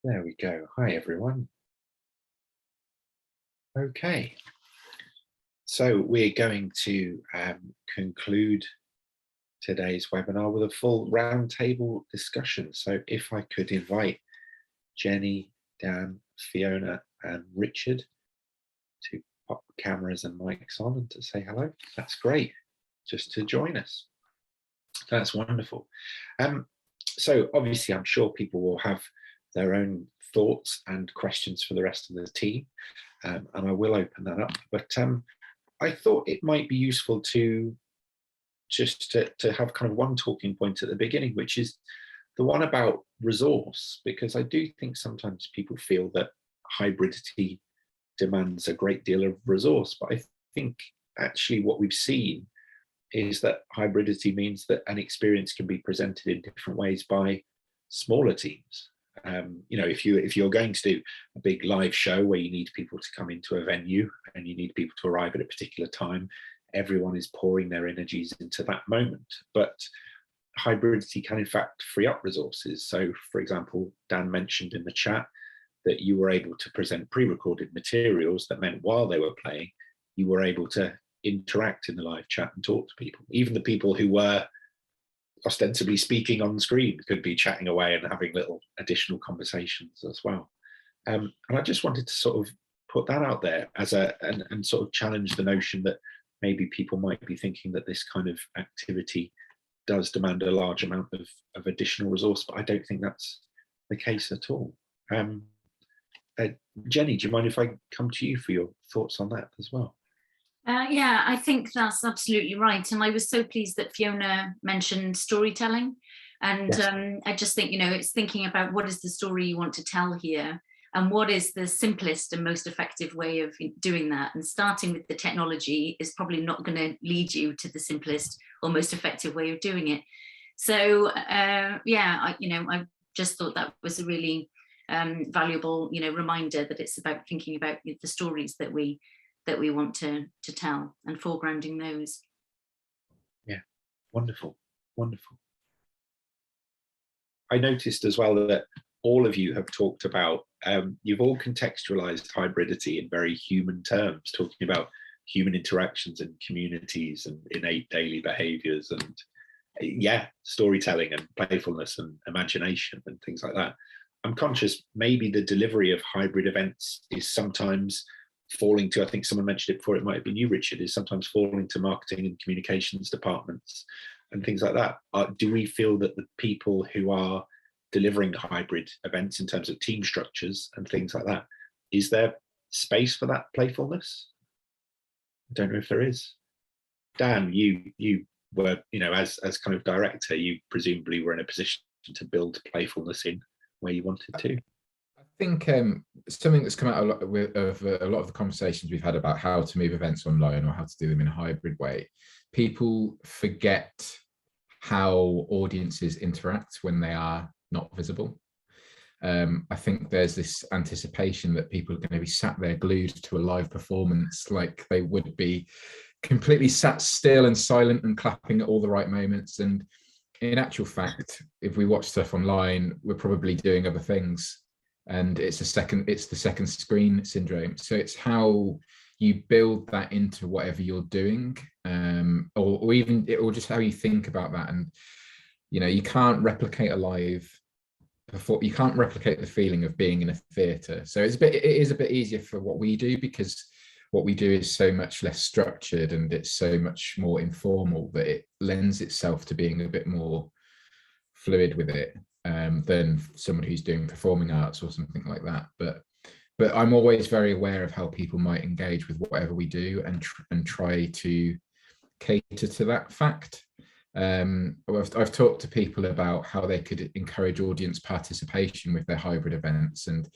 Speaker 1: There we go. Hi, everyone. Okay. So we're going to conclude today's webinar with a full roundtable discussion. So if I could invite Jenny, Dan, Fiona, and Richard to pop cameras and mics on and to say hello. That's great, just to join us. That's wonderful. So obviously, I'm sure people will have their own thoughts and questions for the rest of the team, and I will open that up. But I thought it might be useful to just to have kind of one talking point at the beginning, which is the one about resource, because I do think sometimes people feel that hybridity demands a great deal of resource, but I think actually what we've seen is that hybridity means that an experience can be presented in different ways by smaller teams. You know, if you're going to do a big live show where you need people to come into a venue and you need people to arrive at a particular time, everyone is pouring their energies into that moment. But hybridity can in fact free up resources. So for example, Dan mentioned in the chat that you were able to present pre-recorded materials that meant while they were playing, you were able to interact in the live chat and talk to people. Even the people who were ostensibly speaking on screen could be chatting away and having little additional conversations as well. And I just wanted to sort of put that out there as and sort of challenge the notion that maybe people might be thinking that this kind of activity does demand a large amount of additional resource, but I don't think that's the case at all. Jenny, do you mind if I come to you for your thoughts on that as well?
Speaker 2: Yeah, I think that's absolutely right. And I was so pleased that Fiona mentioned storytelling. And yes. I just think, you know, it's thinking about what is the story you want to tell here and what is the simplest and most effective way of doing that. And starting with the technology is probably not going to lead you to the simplest or most effective way of doing it. So, yeah, I just thought that was a really valuable, reminder that it's about thinking about the stories that we want to tell and foregrounding those.
Speaker 1: Yeah, wonderful, wonderful. I noticed as well that all of you have talked about, you've all contextualized hybridity in very human terms, talking about human interactions and communities and innate daily behaviors and yeah, storytelling and playfulness and imagination and things like that. I'm conscious maybe the delivery of hybrid events is sometimes falling to, I think someone mentioned it before, it might have been you, Richard, is sometimes falling to marketing and communications departments and things like that. Do we feel that the people who are delivering hybrid events in terms of team structures and things like that, is there space for that playfulness? I don't know if there is. Dan, you were, as kind of director, you presumably were in a position to build playfulness in where you wanted to.
Speaker 3: I think something that's come out of a lot of the conversations we've had about how to move events online or how to do them in a hybrid way, people forget how audiences interact when they are not visible. I think there's this anticipation that people are going to be sat there glued to a live performance like they would be completely sat still and silent and clapping at all the right moments. And in actual fact, if we watch stuff online, we're probably doing other things. And it's the second screen syndrome. So it's how you build that into whatever you're doing, or just how you think about that. And you can't replicate a live before, you can't replicate the feeling of being in a theatre. So it is a bit easier for what we do, because what we do is so much less structured and it's so much more informal that it lends itself to being a bit more fluid with it than someone who's doing performing arts or something like that. But I'm always very aware of how people might engage with whatever we do and try to cater to that fact. I've talked to people about how they could encourage audience participation with their hybrid events and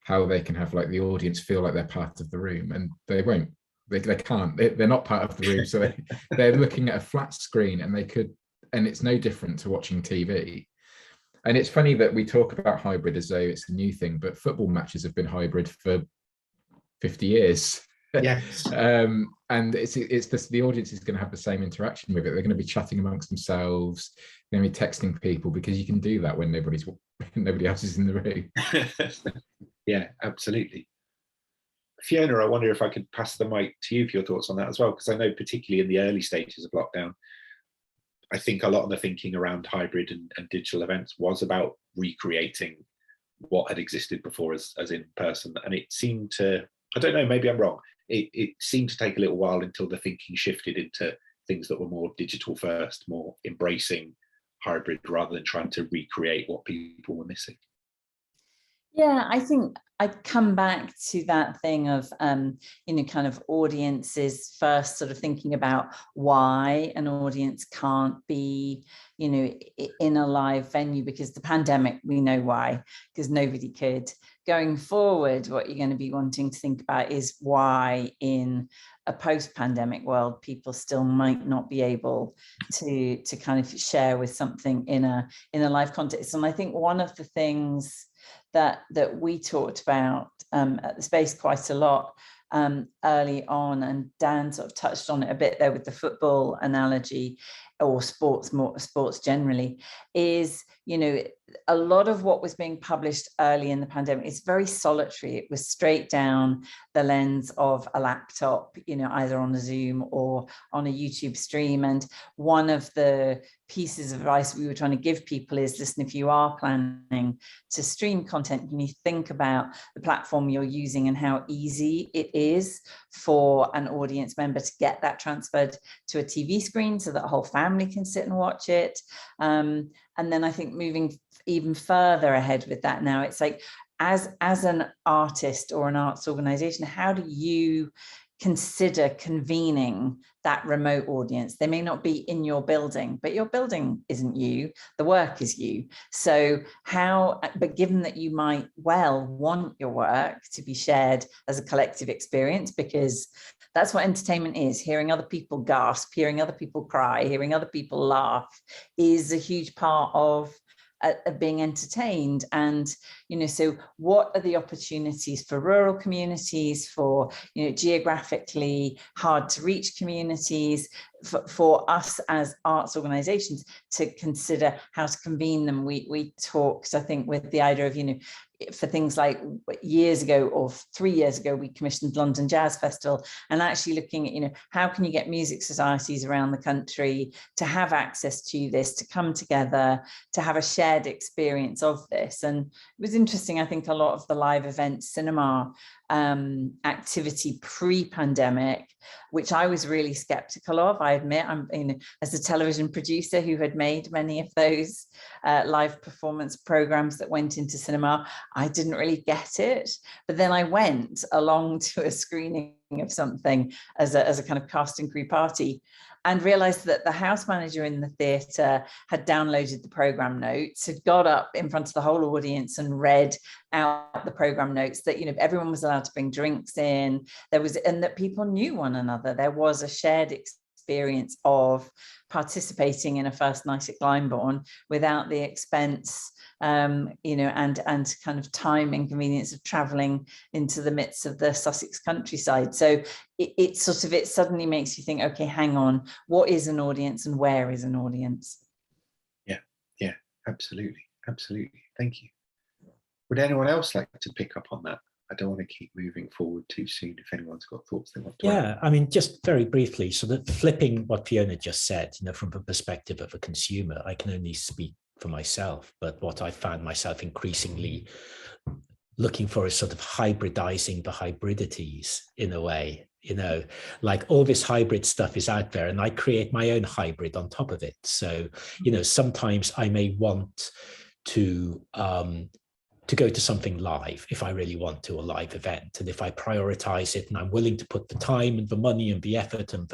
Speaker 3: how they can have the audience feel like they're part of the room, and they won't. They can't. They're not part of the room, so they're looking at a flat screen, and it's no different to watching TV. And it's funny that we talk about hybrid as though it's a new thing, but football matches have been hybrid for 50 years.
Speaker 1: Yes.
Speaker 3: And the audience is going to have the same interaction with it. They're going to be chatting amongst themselves, they're going to be texting people, because you can do that when nobody else is in the room.
Speaker 1: Yeah, absolutely. Fiona, I wonder if I could pass the mic to you for your thoughts on that as well, because I know particularly in the early stages of lockdown, I think a lot of the thinking around hybrid and digital events was about recreating what had existed before as in person. And it seemed to, I don't know, maybe I'm wrong, it seemed to take a little while until the thinking shifted into things that were more digital first, more embracing hybrid rather than trying to recreate what people were missing.
Speaker 4: Yeah, I think I'd come back to that thing of, kind of audiences first, sort of thinking about why an audience can't be, in a live venue, because the pandemic, we know why, because nobody could. Going forward, what you're going to be wanting to think about is why in a post-pandemic world, people still might not be able to kind of share with something in a live context. And I think one of the things that we talked about at the space quite a lot early on, and Dan sort of touched on it a bit there with the football analogy, or sports generally, is, a lot of what was being published early in the pandemic is very solitary. It was straight down the lens of a laptop, either on a Zoom or on a YouTube stream. And one of the pieces of advice we were trying to give people is, listen, if you are planning to stream content, you need to think about the platform you're using and how easy it is for an audience member to get that transferred to a TV screen so that a whole family can sit and watch it. And then I think moving even further ahead with that now, it's like, as an artist or an arts organization, how do you consider convening that remote audience? They may not be in your building, but your building isn't you, the work is you. So but given that you might well want your work to be shared as a collective experience, because that's what entertainment is. Hearing other people gasp, hearing other people cry, hearing other people laugh is a huge part of being entertained. And so what are the opportunities for rural communities, for geographically hard to reach communities, for us as arts organizations to consider how to convene them? We talked, I think, with the idea of, for things like years ago or 3 years ago, we commissioned London Jazz Festival, and actually looking at, how can you get music societies around the country to have access to this, to come together, to have a shared experience of this. And it was interesting, I think a lot of the live event cinema activity pre-pandemic, which I was really skeptical of, I admit, I'm as a television producer who had made many of those live performance programs that went into cinema, I didn't really get it. But then I went along to a screening of something as a kind of cast and crew party, and realized that the house manager in the theatre had downloaded the program notes, had got up in front of the whole audience and read out the program notes, that everyone was allowed to bring drinks in, and that people knew one another. There was a shared experience of participating in a first night at Glyndebourne without the expense and kind of time inconvenience of traveling into the midst of the Sussex countryside. So it suddenly makes you think, okay, hang on, what is an audience and where is an audience?
Speaker 1: Yeah, absolutely. Thank you. Would anyone else like to pick up on that? I don't want to keep moving forward too soon if anyone's got thoughts they want to add.
Speaker 5: I mean, just very briefly, so that flipping what Fiona just said, from the perspective of a consumer, I can only speak for myself, but what I found myself increasingly looking for is sort of hybridizing the hybridities in a way, like all this hybrid stuff is out there and I create my own hybrid on top of it. So, sometimes I may want to go to something live if I really want to, a live event. And if I prioritize it and I'm willing to put the time and the money and the effort and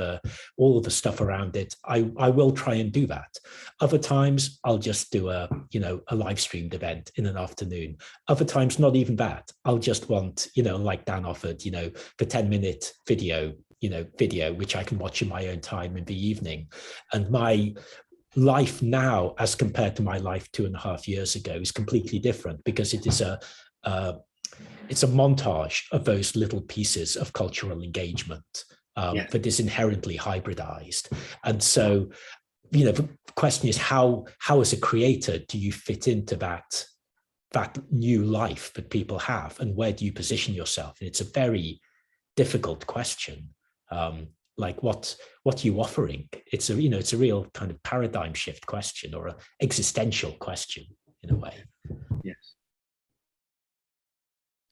Speaker 5: all of the stuff around it, I will try and do that. Other times I'll just do a live streamed event in an afternoon. Other times, not even that. I'll just want, like Dan offered, the 10-minute video, which I can watch in my own time in the evening. And my life now, as compared to my life 2.5 years ago, is completely different, because it is it's a montage of those little pieces of cultural engagement that is inherently hybridized. And so, you know, the question is how as a creator do you fit into that new life that people have, and where do you position yourself? And it's a very difficult question. Like what are you offering? It's a, you know, it's a real kind of paradigm shift question, or an existential question in a way.
Speaker 1: Yes.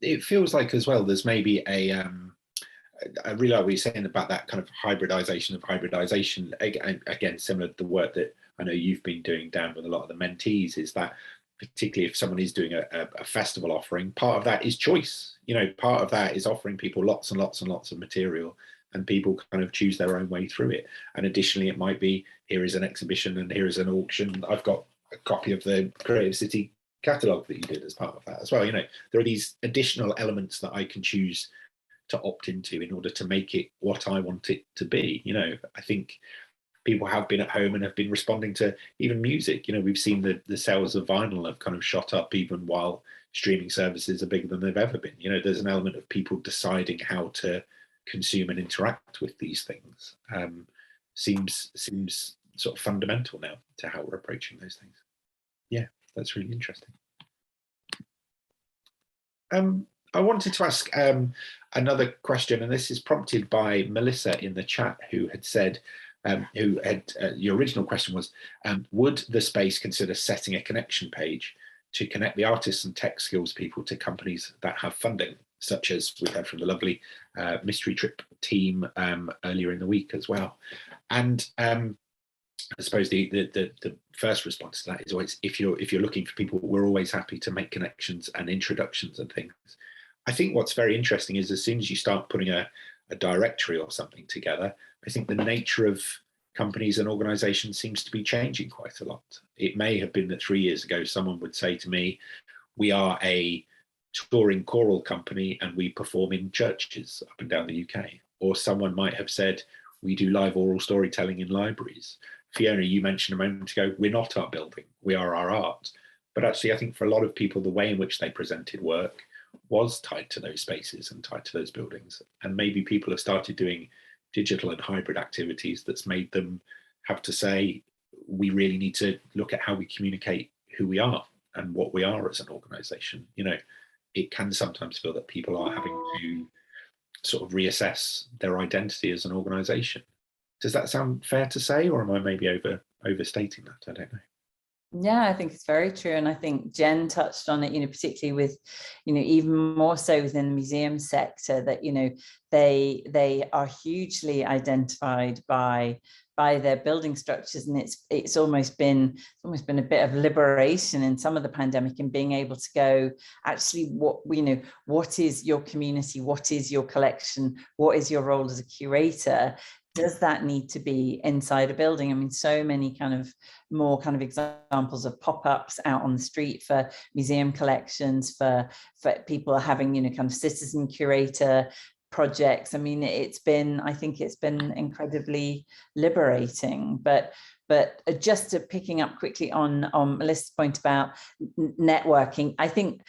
Speaker 1: It feels like as well there's maybe I really like what you're saying about that kind of hybridization of hybridization. Again, similar to the work that I know you've been doing, Dan, with a lot of the mentees, is that particularly if someone is doing a festival offering, part of that is choice. You know, part of that is offering people lots and lots and lots of material, and people kind of choose their own way through it. And additionally, it might be, here is an exhibition and here is an auction. I've got a copy of the Creative City catalogue that you did as part of that as well. You know, there are these additional elements that I can choose to opt into in order to make it what I want it to be. You know, I think people have been at home and have been responding to even music. You know, we've seen the sales of vinyl have kind of shot up even while streaming services are bigger than they've ever been. You know, there's an element of people deciding how to consume and interact with these things. Seems sort of fundamental now to how we're approaching those things. Yeah, that's really interesting. I wanted to ask another question, and this is prompted by Melissa in the chat, who had said, your original question was, would the space consider setting a connection page to connect the artists and tech skills people to companies that have funding, such as we heard from the lovely Mystery Trip team earlier in the week as well? And I suppose the first response to that is always, if you're looking for people, we're always happy to make connections and introductions and things. I think what's very interesting is as soon as you start putting a directory or something together, I think the nature of companies and organizations seems to be changing quite a lot. It may have been that 3 years ago, someone would say to me, we are a touring choral company and we perform in churches up and down the UK. Or someone might have said, we do live oral storytelling in libraries. Fiona, you mentioned a moment ago, we're not our building, we are our art. But actually, I think for a lot of people, the way in which they presented work was tied to those spaces and tied to those buildings. And maybe people have started doing digital and hybrid activities that's made them have to say, we really need to look at how we communicate who we are and what we are as an organization. You know, it can sometimes feel that people are having to sort of reassess their identity as an organization. Does that sound fair to say, or am I maybe overstating that? I don't know.
Speaker 4: Yeah, I think it's very true. And I think Jen touched on it, you know, particularly with, you know, even more so within the museum sector, that, you know, they are hugely identified by their building structures. And it's almost been a bit of liberation in some of the pandemic, and being able to go, actually, what is your community? What is your collection? What is your role as a curator? Does that need to be inside a building? I mean, so many more examples of pop-ups out on the street for museum collections, for people having, you know, kind of citizen curator projects. I mean, I think it's been incredibly liberating. But just picking up quickly on Melissa's point about networking, I think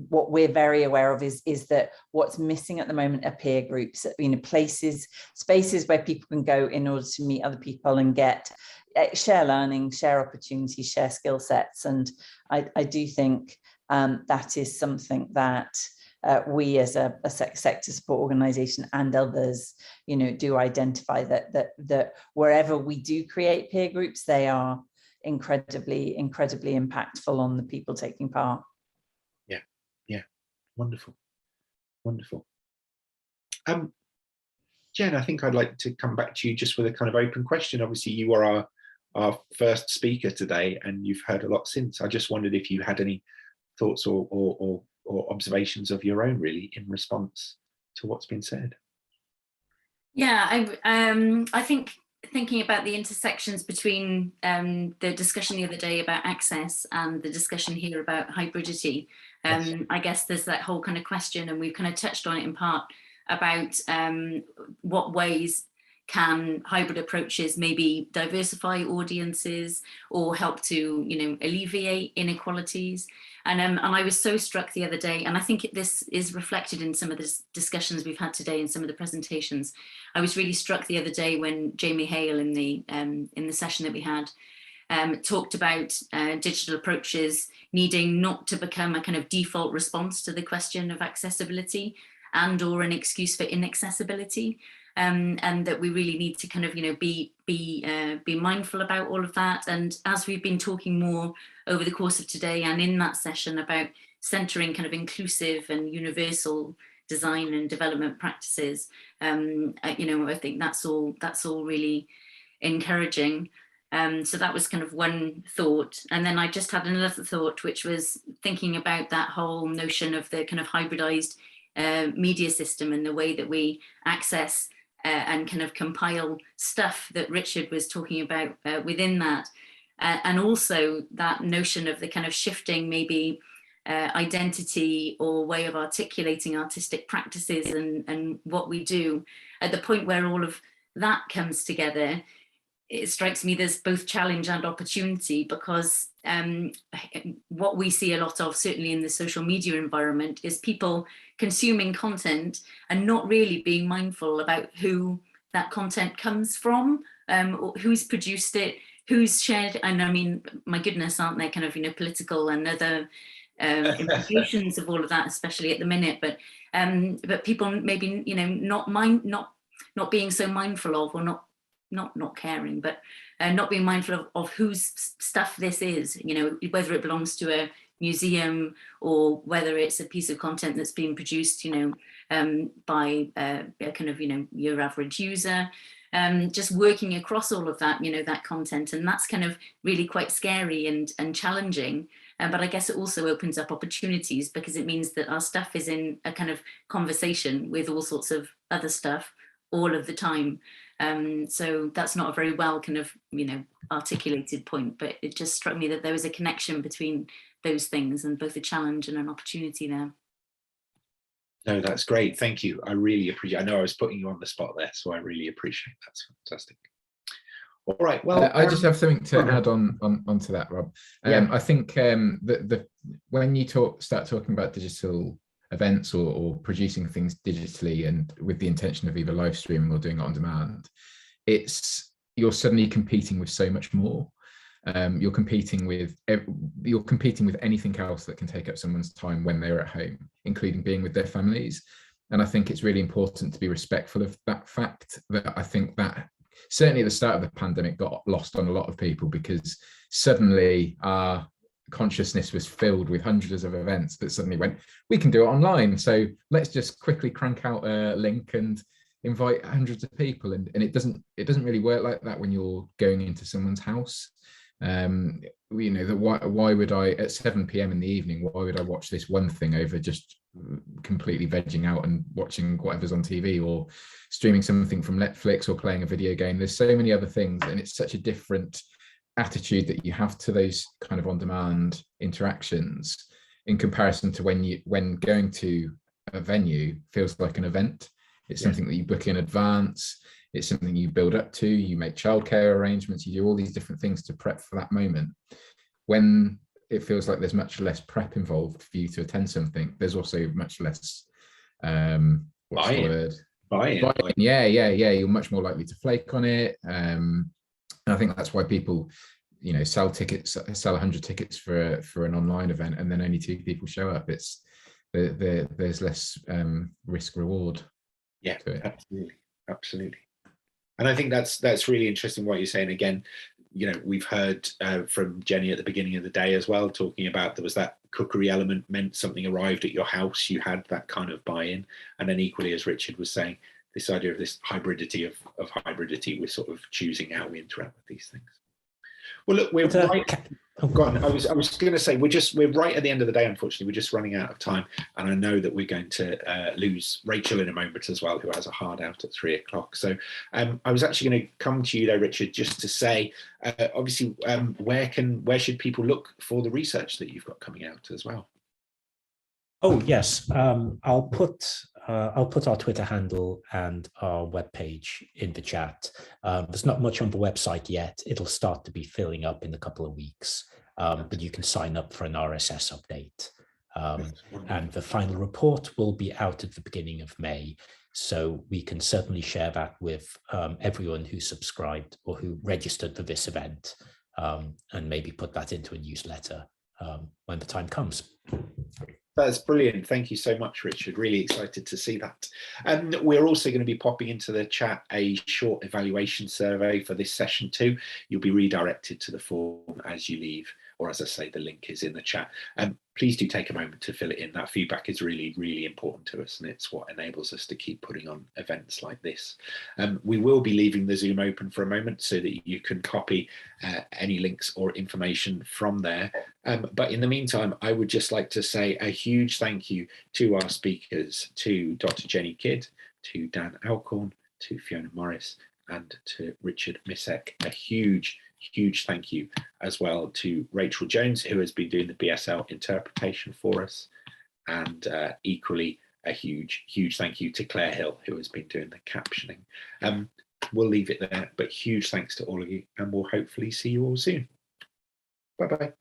Speaker 4: what we're very aware of is that what's missing at the moment are peer groups, you know, spaces where people can go in order to meet other people and share learning, share opportunities, share skill sets. And I do think that is something that we as a sector support organization and others, you know, do identify that wherever we do create peer groups, they are incredibly impactful on the people taking part.
Speaker 1: Yeah, wonderful. Jen, I think I'd like to come back to you just with a kind of open question. Obviously, you are our first speaker today, and you've heard a lot since. I just wondered if you had any thoughts or observations of your own, really, in response to what's been said.
Speaker 2: Yeah, I think thinking about the intersections between the discussion the other day about access and the discussion here about hybridity, I guess there's that whole kind of question, and we've kind of touched on it in part, about what ways can hybrid approaches maybe diversify audiences or help to, alleviate inequalities? And I was so struck the other day, and I think this is reflected in some of the discussions we've had today and some of the presentations. I was really struck the other day when Jamie Hale in the session that we had talked about digital approaches needing not to become a kind of default response to the question of accessibility and or an excuse for inaccessibility. And that we really need to kind of, be mindful about all of that. And as we've been talking more over the course of today and in that session about centering kind of inclusive and universal design and development practices, I think that's all really encouraging. So that was kind of one thought. And then I just had another thought, which was thinking about that whole notion of the kind of hybridized media system and the way that we access and kind of compile stuff that Richard was talking about within that. And also that notion of the kind of shifting maybe identity or way of articulating artistic practices and what we do. At the point where all of that comes together, it strikes me there's both challenge and opportunity, because what we see a lot of, certainly in the social media environment, is people consuming content and not really being mindful about who that content comes from, or who's produced it, who's shared. And I mean, my goodness, aren't there kind of, political and other implications of all of that, especially at the minute, but people maybe, not being so mindful of, or not caring, but not being mindful of whose stuff this is, whether it belongs to a museum or whether it's a piece of content that's being produced, by a kind of, your average user, just working across all of that, that content. And that's kind of really quite scary and challenging. But I guess it also opens up opportunities, because it means that our stuff is in a kind of conversation with all sorts of other stuff all of the time. So that's not a very well kind of, articulated point, but it just struck me that there was a connection between those things and both a challenge and an opportunity there.
Speaker 1: No, that's great. Thank you. I really appreciate it. I know I was putting you on the spot there, so I really appreciate that. That's fantastic. All right. Well,
Speaker 3: I just have something to add onto that, Rob. I think when you start talking about digital events or producing things digitally and with the intention of either live streaming or doing it on demand, you're suddenly competing with so much more. You're competing with anything else that can take up someone's time when they're at home, including being with their families. And I think it's really important to be respectful of that fact. That I think that certainly at the start of the pandemic got lost on a lot of people, because suddenly our consciousness was filled with hundreds of events that suddenly went, we can do it online, so let's just quickly crank out a link and invite hundreds of people. And it doesn't really work like that when you're going into someone's house. Why would I at 7 p.m. in the evening, why would I watch this one thing over just completely vegging out and watching whatever's on TV or streaming something from Netflix or playing a video game? There's so many other things, and it's such a different attitude that you have to those kind of on-demand interactions in comparison to when going to a venue feels like an event. It's something that you book in advance. It's something you build up to. You make childcare arrangements. You do all these different things to prep for that moment. When it feels like there's much less prep involved for you to attend something, there's also much less buy-in. Yeah. You're much more likely to flake on it. And I think that's why people, sell 100 tickets for an online event, and then only 2 people show up. There's less risk reward.
Speaker 1: Yeah, absolutely. And I think that's really interesting what you're saying. Again, we've heard from Jenny at the beginning of the day as well, talking about there was that cookery element, meant something arrived at your house, you had that kind of buy-in. And then equally, as Richard was saying, this idea of this hybridity of hybridity, we're sort of choosing how we interact with these things. Well, look, we're right. Go on. I was going to say we're right at the end of the day. Unfortunately, we're just running out of time, and I know that we're going to lose Rachel in a moment as well, who has a hard out at 3 o'clock. So I was actually going to come to you though, Richard, just to say, obviously, where should people look for the research that you've got coming out as well?
Speaker 5: Oh yes, I'll put I'll put our Twitter handle and our webpage in the chat. There's not much on the website yet. It'll start to be filling up in a couple of weeks, but you can sign up for an RSS update. And the final report will be out at the beginning of May. So we can certainly share that with everyone who subscribed or who registered for this event, and maybe put that into a newsletter when the time comes.
Speaker 1: That's brilliant. Thank you so much, Richard. Really excited to see that. We're also going to be popping into the chat a short evaluation survey for this session too. You'll be redirected to the form as you leave, or as I say, the link is in the chat. Please do take a moment to fill it in. That feedback is really, really important to us, and it's what enables us to keep putting on events like this. We will be leaving the Zoom open for a moment so that you can copy any links or information from there. But in the meantime, I would just like to say a huge thank you to our speakers, to Dr. Jenny Kidd, to Dan Alcorn, to Fiona Morris, and to Richard Misek. A huge thank you as well to Rachel Jones, who has been doing the BSL interpretation for us, and equally a huge thank you to Claire Hill, who has been doing the captioning. We'll leave it there, but huge thanks to all of you, and we'll hopefully see you all soon. Bye-bye.